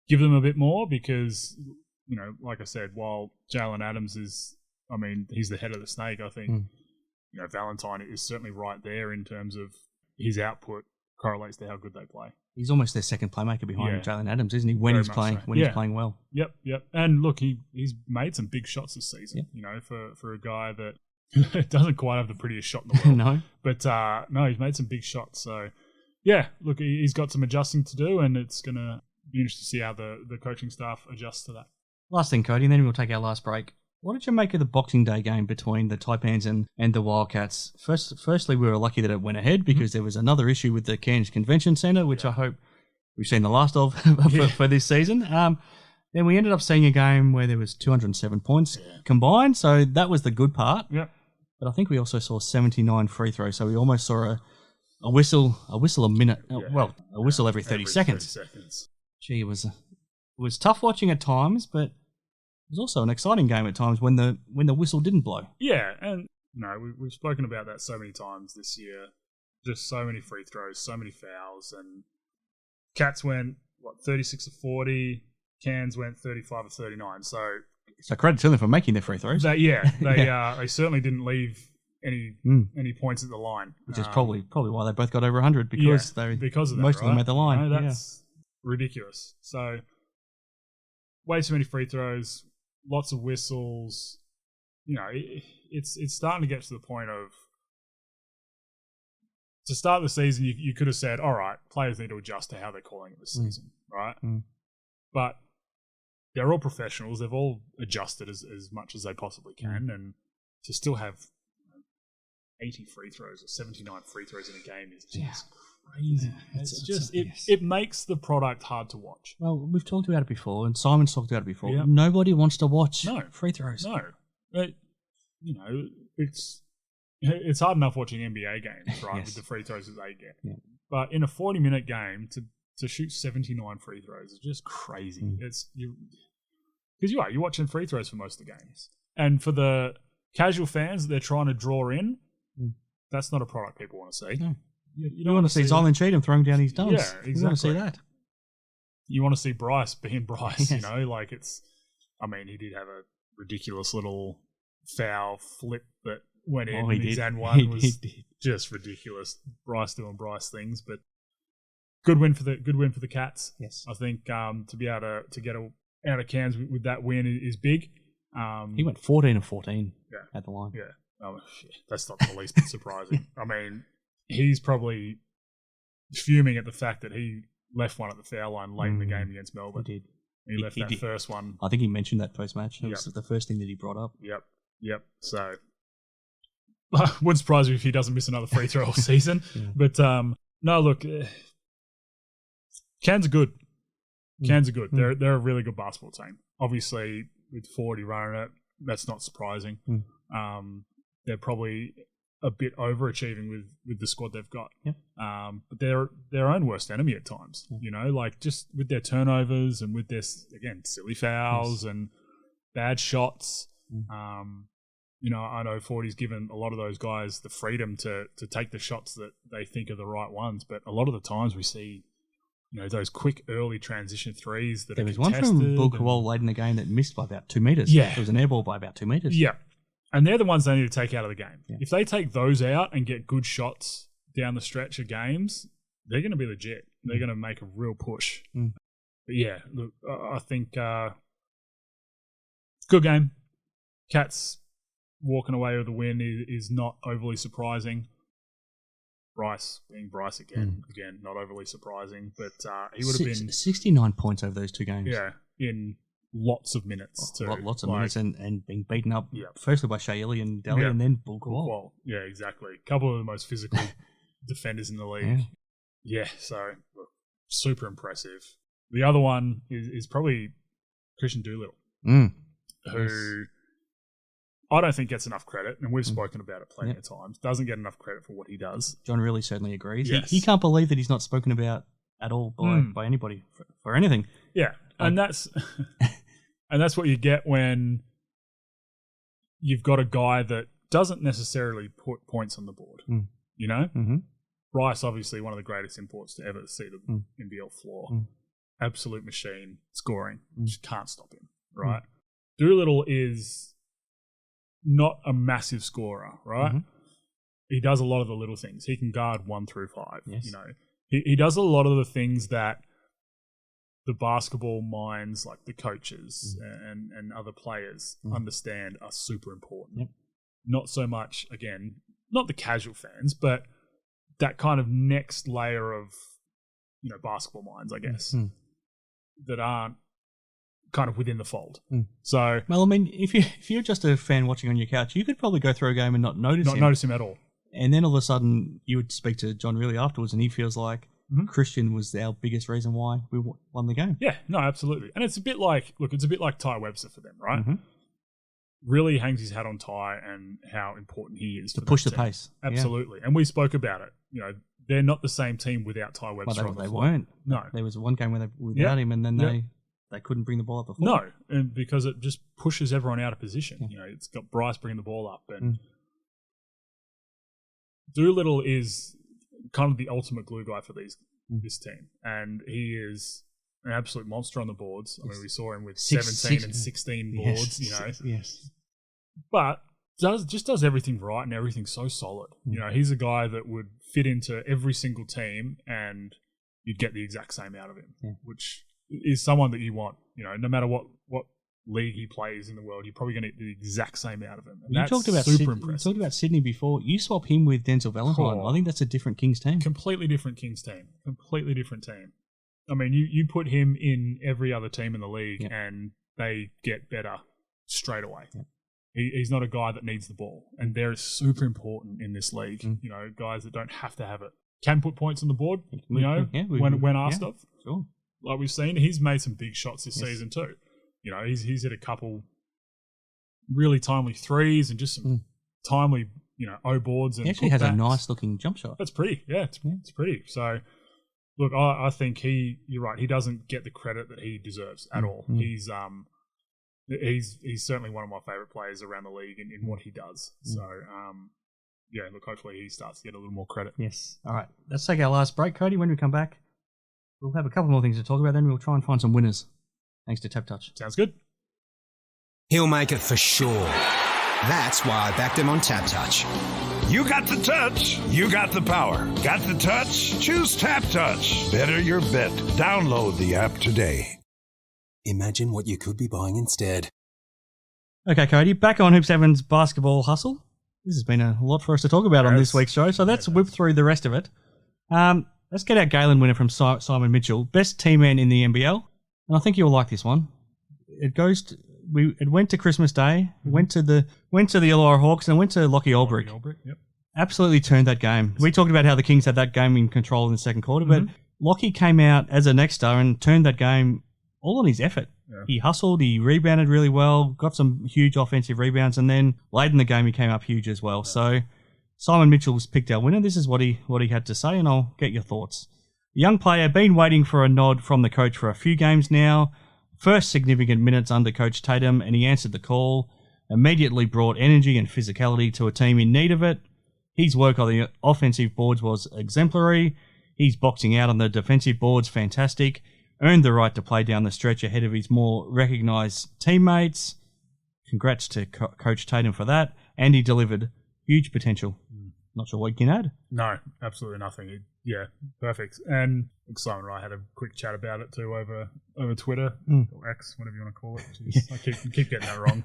give them a bit more, because like I said, while Jalen Adams is, he's the head of the snake. I think. Valentine is certainly right there in terms of his output correlates to how good they play. He's almost their second playmaker behind Jalen Adams, isn't he? When he's playing well. Yep. And look, he's made some big shots this season. Yep. For a guy that doesn't quite have the prettiest shot in the world. No. But no, he's made some big shots. So look, he's got some adjusting to do, and it's going to be interesting to see how the coaching staff adjusts to that. Last thing, Cody, and then we'll take our last break. What did you make of the Boxing Day game between the Taipans and the Wildcats? Firstly, we were lucky that it went ahead, because there was another issue with the Cairns Convention Centre, which I hope we've seen the last of for this season. Then we ended up seeing a game where there was 207 points combined, so that was the good part. Yeah. But I think we also saw 79 free throws, so we almost saw a whistle a minute. A whistle every 30 seconds. Gee, it was tough watching at times, but it was also an exciting game at times when the whistle didn't blow. Yeah, and we've spoken about that so many times this year. Just so many free throws, so many fouls, and Cats went 36 of 40, Cairns went 35 of 39. So credit to them for making their free throws. They certainly didn't leave any points at the line, which is probably why they both got over 100 because of that, most of them at the line. That's ridiculous. So way too many free throws, lots of whistles. It's starting to get to the point of, to start the season, you could have said, all right, players need to adjust to how they're calling it this season, right? But they're all professionals. They've all adjusted as much as they possibly can, and to still have 80 free throws or 79 free throws in a game is just crazy. It makes the product hard to watch. Well, we've talked about it before, and Simon's talked about it before. Yep. Nobody wants to watch free throws. No. But, it's hard enough watching NBA games, right, with the free throws that they get. Yeah. But in a 40-minute game, to shoot 79 free throws is just crazy. Because you're watching free throws for most of the games. And for the casual fans that they're trying to draw in, that's not a product people want to see. No. You don't want to see Zylan Cheatham throwing down his dunks. Yeah, exactly. You want to see that. You want to see Bryce being Bryce, he did have a ridiculous little foul flip that went in. His and one was just ridiculous. Bryce doing Bryce things, but good win for the Cats. Yes, I think to be able to get out of Cairns with that win is big. He went 14 of 14 at the line. Yeah, that's not the least bit surprising. He's probably fuming at the fact that he left one at the foul line late in the game against Melbourne. He left that first one. I think he mentioned that post-match. It was the first thing that he brought up. Yep. So, wouldn't surprise me if he doesn't miss another free throw all season. But, no, look, Cairns are good. Cairns are good. They're a really good basketball team. Obviously, with 40 running it, that's not surprising. They're probably a bit overachieving with the squad they've got. But they're their own worst enemy at times, just with their turnovers and with their, again, silly fouls and bad shots. I know 40's given a lot of those guys the freedom to take the shots that they think are the right ones, but a lot of the times we see, those quick early transition threes that there was one from Bulkawal late in the game that missed by about 2 meters. Yeah. It was an air ball by about 2 meters. Yeah. And they're the ones they need to take out of the game. Yeah. If they take those out and get good shots down the stretch of games, they're going to be legit. They're going to make a real push. But yeah, look, I think good game. Cats walking away with a win is not overly surprising. Bryce being Bryce again, not overly surprising, but he would have been 69 points over those two games. Yeah, in lots of minutes too. Lots of minutes and being beaten up firstly by Shayeli and Delhi and then Bulkawal. Yeah, exactly. A couple of the most physical defenders in the league. Yeah, so look, super impressive. The other one is probably Kristian Doolittle, who I don't think gets enough credit, and we've spoken about it plenty of times. Doesn't get enough credit for what he does. John really certainly agrees. Yes. He can't believe that he's not spoken about at all by anybody for anything. Yeah, and that's what you get when you've got a guy that doesn't necessarily put points on the board. Bryce, obviously one of the greatest imports to ever see the NBL floor. Absolute machine scoring. Just can't stop him, right? Doolittle is not a massive scorer, right? He does a lot of the little things. He can guard 1 through 5. Yes. He does a lot of the things that the basketball minds, like the coaches and other players, understand are super important. Not so much, again, not the casual fans, but that kind of next layer of basketball minds, I guess, that aren't kind of within the fold. So, well, I mean, if you're just a fan watching on your couch, you could probably go through a game and not notice him at all. And then all of a sudden, you would speak to John really afterwards, and he feels like Kristian was our biggest reason why we won the game. Yeah, no, absolutely. And it's a bit like Ty Webster for them, right? Really hangs his hat on Ty and how important he is to push the pace. Absolutely. And we spoke about it. they're not the same team without Ty Webster. Well, they weren't. No. There was one game where they without him, and then they couldn't bring the ball up the floor. No, and because it just pushes everyone out of position. Yeah. You know, it's got Bryce bringing the ball up, and Doolittle is kind of the ultimate glue guy for this team, and he is an absolute monster on the boards. I mean, we saw him with 17 and 16 boards. Yes. But does everything right and everything's so solid. You know, he's a guy that would fit into every single team, and you'd get the exact same out of him, which is someone that you want. You know, no matter what league he plays in the world, you're probably going to get the exact same out of him. And you talked about Sydney before. You swap him with Denzel Valentine. I think that's a different Kings team. Completely different Kings team. Completely different team. I mean, you put him in every other team in the league, and they get better straight away. Yeah. He's not a guy that needs the ball, and they're super important in this league. You know, guys that don't have to have it can put points on the board. You know, when asked of. Sure. Like we've seen, he's made some big shots this season too. You know, he's hit a couple really timely threes and just some timely, O boards. And he actually has a nice looking jump shot. That's pretty. Yeah, it's pretty. So, look, I think you're right. He doesn't get the credit that he deserves at all. He's certainly one of my favourite players around the league in what he does. So, look, hopefully he starts to get a little more credit. Yes. All right. Let's take our last break, Cody. When we come back, we'll have a couple more things to talk about. Then we'll try and find some winners. Thanks to Tap Touch. Sounds good. He'll make it for sure. That's why I backed him on Tap Touch. You got the touch. You got the power. Got the touch? Choose Tap Touch. Better your bet. Download the app today. Imagine what you could be buying instead. Okay, Cody, back on Hoop 7's basketball hustle. This has been a lot for us to talk about on this week's show, so let's whip through the rest of it. Let's get our Galen winner from Simon Mitchell, best team man in the NBL. And I think you'll like this one. It went to Christmas Day, went to the Illawarra Hawks, and went to Lockie Ulbrich. Yep. Absolutely turned that game. We talked about how the Kings had that game in control in the second quarter, but Lockie came out as a next star and turned that game all on his effort. Yeah. He hustled, he rebounded really well, got some huge offensive rebounds, and then late in the game he came up huge as well. Yeah. So Simon Mitchell's picked our winner. This is what he had to say, and I'll get your thoughts. Young player, been waiting for a nod from the coach for a few games now. First significant minutes under Coach Tatum, and he answered the call. Immediately brought energy and physicality to a team in need of it. His work on the offensive boards was exemplary. His boxing out on the defensive boards, fantastic. Earned the right to play down the stretch ahead of his more recognised teammates. Congrats to Coach Tatum for that. And he delivered huge potential. Not sure what you can add. No, absolutely nothing. Yeah, perfect. And Simon and I had a quick chat about it too over Twitter or X, whatever you want to call it. Jeez, I keep getting that wrong.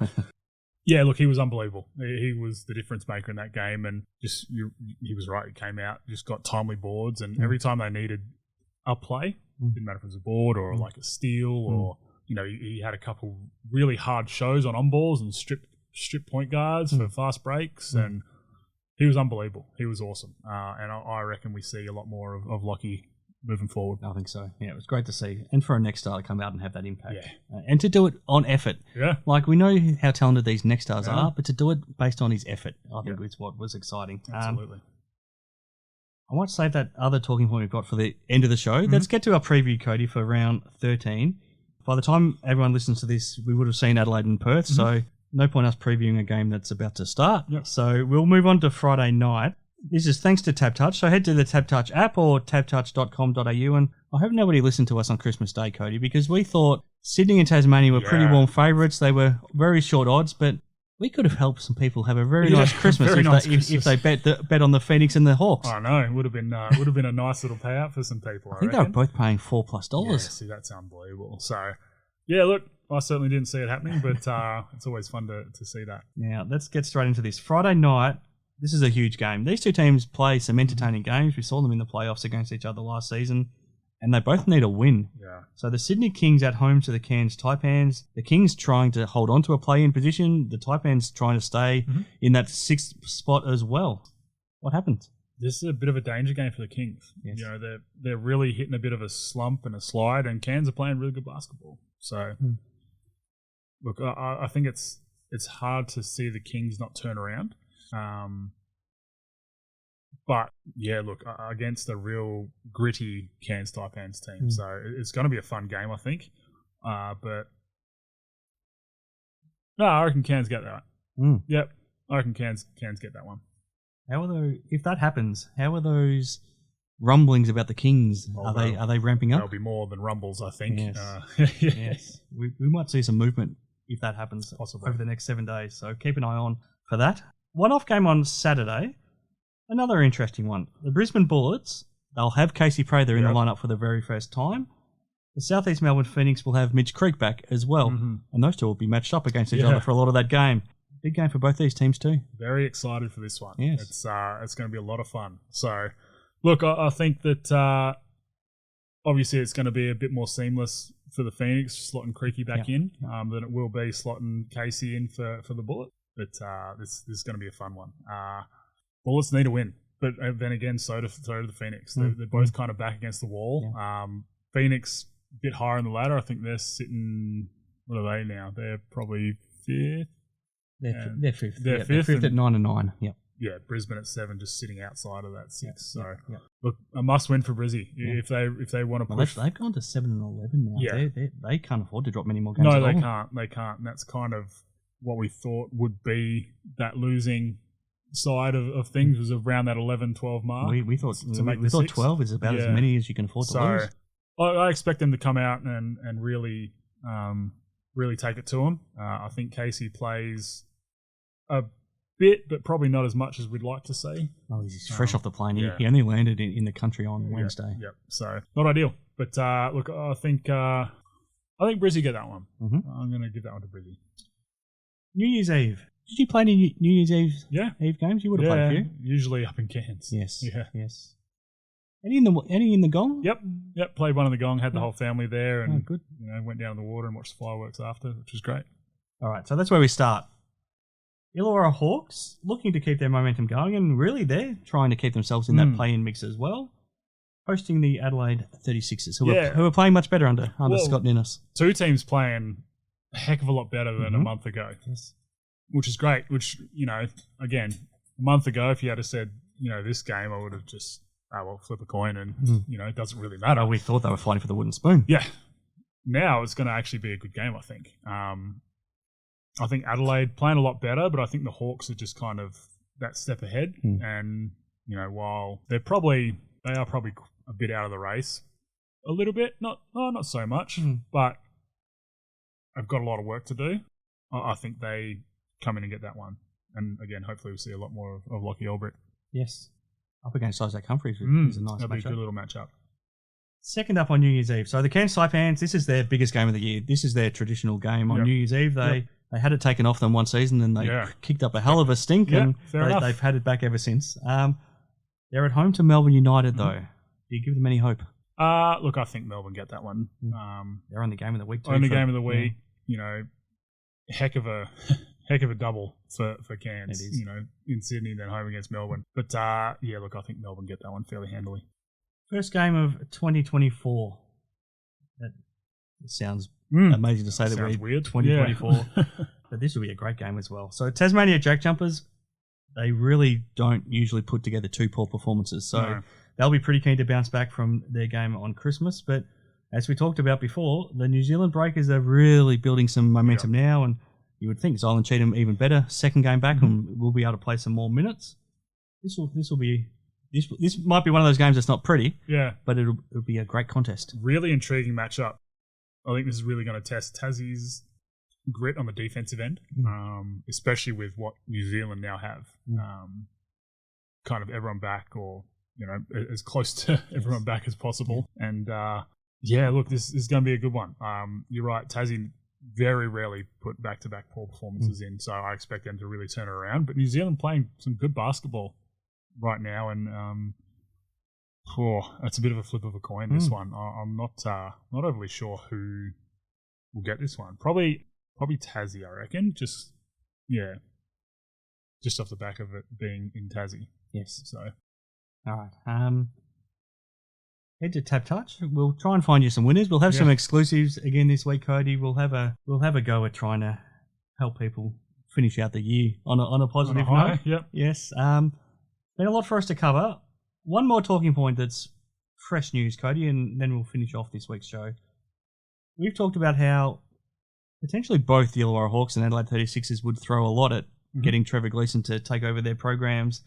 Yeah, look, he was unbelievable. He was the difference maker in that game, and he was right. He came out, just got timely boards, and every time they needed a play, didn't matter if it was a board or like a steal or he had a couple really hard shows on balls and strip point guards for fast breaks and. He was unbelievable. He was awesome. And I reckon we see a lot more of Lockie moving forward. I think so. Yeah, it was great to see. And for a next star to come out and have that impact. Yeah. And to do it on effort. Yeah. Like, we know how talented these next stars are, but to do it based on his effort, I think is what was exciting. Absolutely. I might save that other talking point we've got for the end of the show. Let's get to our preview, Cody, for round 13. By the time everyone listens to this, we would have seen Adelaide and Perth, so... No point us previewing a game that's about to start. Yep. So we'll move on to Friday night. This is thanks to Tap Touch. So head to the Tap Touch app or taptouch.com.au, and I hope nobody listened to us on Christmas Day, Cody, because we thought Sydney and Tasmania were pretty warm favourites. They were very short odds, but we could have helped some people have a very nice Christmas if they bet on the Phoenix and the Hawks. I know. It would have been a nice little payout for some people, I think reckon. they were both paying $4+. Yeah, see, that's unbelievable. So, yeah, look, I certainly didn't see it happening, but it's always fun to see that. Now, let's get straight into this. Friday night, this is a huge game. These two teams play some entertaining games. We saw them in the playoffs against each other last season, and they both need a win. Yeah. So the Sydney Kings at home to the Cairns Taipans. The Kings trying to hold on to a play-in position. The Taipans trying to stay in that 6th spot as well. What happened? This is a bit of a danger game for the Kings. Yes. They're really hitting a bit of a slump and a slide, and Cairns are playing really good basketball. So... Look, I think it's hard to see the Kings not turn around. But yeah, look, against a real gritty Cairns Taipans team, so it's going to be a fun game, I think. But no, I reckon Cairns get that. Yep, I reckon Cairns get that one. If that happens, how are those rumblings about the Kings? Are they ramping up? There'll be more than rumbles, I think. Yes. Yes. We might see some movement if that happens over the next 7 days. So keep an eye on for that. One-off game on Saturday. Another interesting one. The Brisbane Bullets, they'll have Casey Prather in the lineup for the very first time. The South East Melbourne Phoenix will have Mitch Creek back as well. And those two will be matched up against each other for a lot of that game. Big game for both these teams too. Very excited for this one. Yes. It's going to be a lot of fun. So, look, I think that obviously it's going to be a bit more seamless for the Phoenix, slotting Creaky back in, than it will be slotting Casey in for the Bullet. But this is going to be a fun one. Bullets need a win, but then again, so do the Phoenix. They're both kind of back against the wall. Yeah. Phoenix a bit higher in the ladder. I think they're sitting. What are they now? They're probably fifth. They're fifth. They're fifth at 9-9. Yep. Yeah, Brisbane at 7, just sitting outside of that 6. Look, a must win for Brizzy if they want to push. They've gone to 7-11 now. Yeah. They can't afford to drop many more games. No, they can't. They can't. And that's kind of what we thought would be that losing side of things was around that 11-12 mark. We thought 12 is about as many as you can afford to lose. I expect them to come out and really take it to them. I think Casey plays a bit, but probably not as much as we'd like to see. Oh, he's fresh off the plane. He only landed in the country on Wednesday. Yep. So not ideal. But look, I think Brizzy get that one. I'm going to give that one to Brizzy. New Year's Eve. Did you play any New Year's Eve games? You would have played a few. Usually up in Cairns. Yes. Yeah. Yes. Any in the Gong? Yep. Played one in the Gong. Had the whole family there, and good. Went down in the water and watched the fireworks after, which was great. All right, so that's where we start. Illawarra Hawks looking to keep their momentum going, and really they're trying to keep themselves in that play-in mix as well. Hosting the Adelaide 36ers, who are playing much better under Scott Ninnis. Two teams playing a heck of a lot better than a month ago. Yes. Which is great, again, a month ago, if you had said, this game, I would have just, flip a coin and, it doesn't really matter. Oh, we thought they were fighting for the wooden spoon. Yeah. Now it's going to actually be a good game, I think. I think Adelaide playing a lot better, but I think the Hawks are just kind of that step ahead. And, while they are probably a bit out of the race, a little bit, not so much, but I've got a lot of work to do. I think they come in and get that one. And again, hopefully we'll see a lot more of Lockie Albrecht. Yes. Up against Isaac Humphries, which is a nice matchup. That'll be a good little matchup. Second up on New Year's Eve. So the Cairns Taipans, this is their biggest game of the year. This is their traditional game on New Year's Eve. They had it taken off them one season and they kicked up a hell of a stink, and they've had it back ever since. They're at home to Melbourne United, though. Do you give them any hope? Look, I think Melbourne get that one. They're on the game of the week, too. Only game of the week, heck of a double for Cairns, in Sydney, then home against Melbourne. But look, I think Melbourne get that one fairly handily. First game of 2024. That sounds amazing to say that we're weird. 2024. But this will be a great game as well. So Tasmania Jack Jumpers, they really don't usually put together two poor performances. So they'll be pretty keen to bounce back from their game on Christmas. But as we talked about before, the New Zealand Breakers are really building some momentum now, and you would think Zylan Cheatham even better. Second game back, and we'll be able to play some more minutes. This might be one of those games that's not pretty, but it'll be a great contest. Really intriguing matchup. I think this is really going to test Tassie's grit on the defensive end, especially with what New Zealand now have. Kind of everyone back, or as close to everyone back as possible. And look, this is going to be a good one. You're right, Tassie very rarely put back-to-back poor performances in, so I expect them to really turn it around. But New Zealand playing some good basketball right now, and that's a bit of a flip of a coin, this one. I'm not overly sure who will get this one. Probably Tassie, I reckon. Just off the back of it being in Tassie. Yes. So, all right. Head to Tap Touch. We'll try and find you some winners. We'll have some exclusives again this week, Cody. We'll have a go at trying to help people finish out the year on a positive note. Yep. Yes. been a lot for us to cover. One more talking point that's fresh news, Cody, and then we'll finish off this week's show. We've talked about how potentially both the Illawarra Hawks and Adelaide 36ers would throw a lot at getting Trevor Gleeson to take over their programs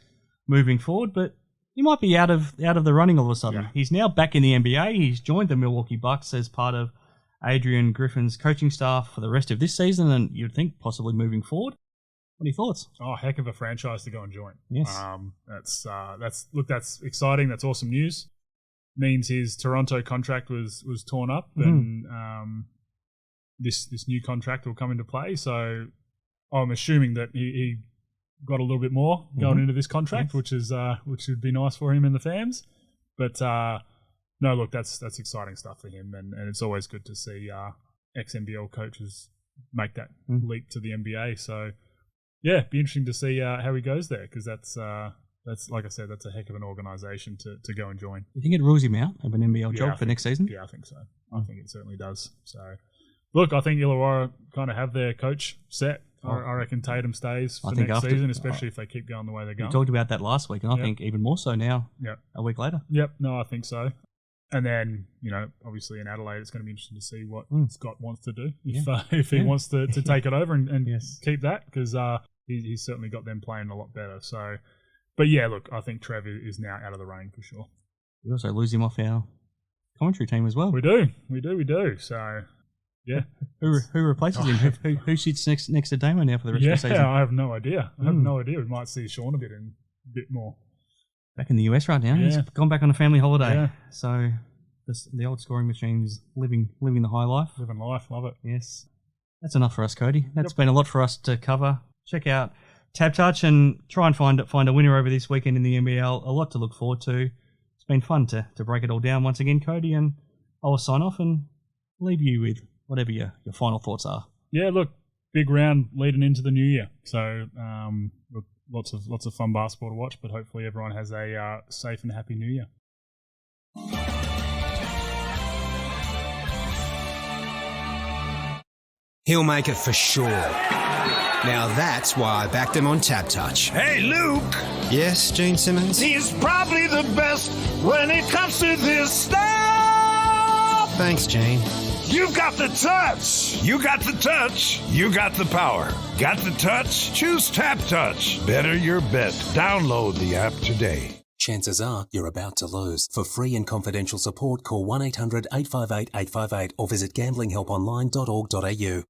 moving forward, but he might be out of the running all of a sudden. Yeah. He's now back in the NBA. He's joined the Milwaukee Bucks as part of Adrian Griffin's coaching staff for the rest of this season, and you'd think possibly moving forward. What are your thoughts? Oh, heck of a franchise to go and join. Yes. That's exciting. That's awesome news. Means his Toronto contract was torn up, and this new contract will come into play. So I'm assuming that he got a little bit more going into this contract, which would be nice for him and the fans. But no, look, that's exciting stuff for him, and it's always good to see ex-NBL coaches make that leap to the NBA. So yeah, be interesting to see how he goes there, because that's like I said, that's a heck of an organisation to go and join. You think it rules him out of an NBL job for next season? Yeah, I think so. I think it certainly does. So look, I think Illawarra kind of have their coach set. I reckon Tatum stays for next season, especially if they keep going the way they're going. We talked about that last week, and I think even more so now, a week later. Yep, no, I think so. And then, obviously in Adelaide, it's going to be interesting to see what Scott wants to do, if he wants to take it over and keep that, because he's certainly got them playing a lot better. So, but yeah, look, I think Trevor is now out of the running for sure. We also lose him off our commentary team as well. We do. So, yeah. Who replaces him? Who sits next to Damo now for the rest of the season? Yeah, I have no idea. We might see Sean a bit more. Back in the US right now. Yeah. He's gone back on a family holiday. Yeah. So the old scoring machine is living the high life. Living life, love it. Yes. That's enough for us, Cody. That's been a lot for us to cover. Check out Tab Touch and try and find a winner over this weekend in the NBL. A lot to look forward to. It's been fun to break it all down once again, Cody, and I'll sign off and leave you with whatever your final thoughts are. Yeah, look, big round leading into the new year. So look, lots of fun basketball to watch, but hopefully everyone has a safe and happy new year. He'll make it for sure. Now that's why I backed him on Tab Touch. Hey, Luke! Yes, Gene Simmons? He's probably the best when it comes to this stuff! Thanks, Gene. You've got the touch! You got the touch, you got the power. Got the touch? Choose Tab Touch. Better your bet. Download the app today. Chances are you're about to lose. For free and confidential support, call 1-800-858-858 or visit gamblinghelponline.org.au.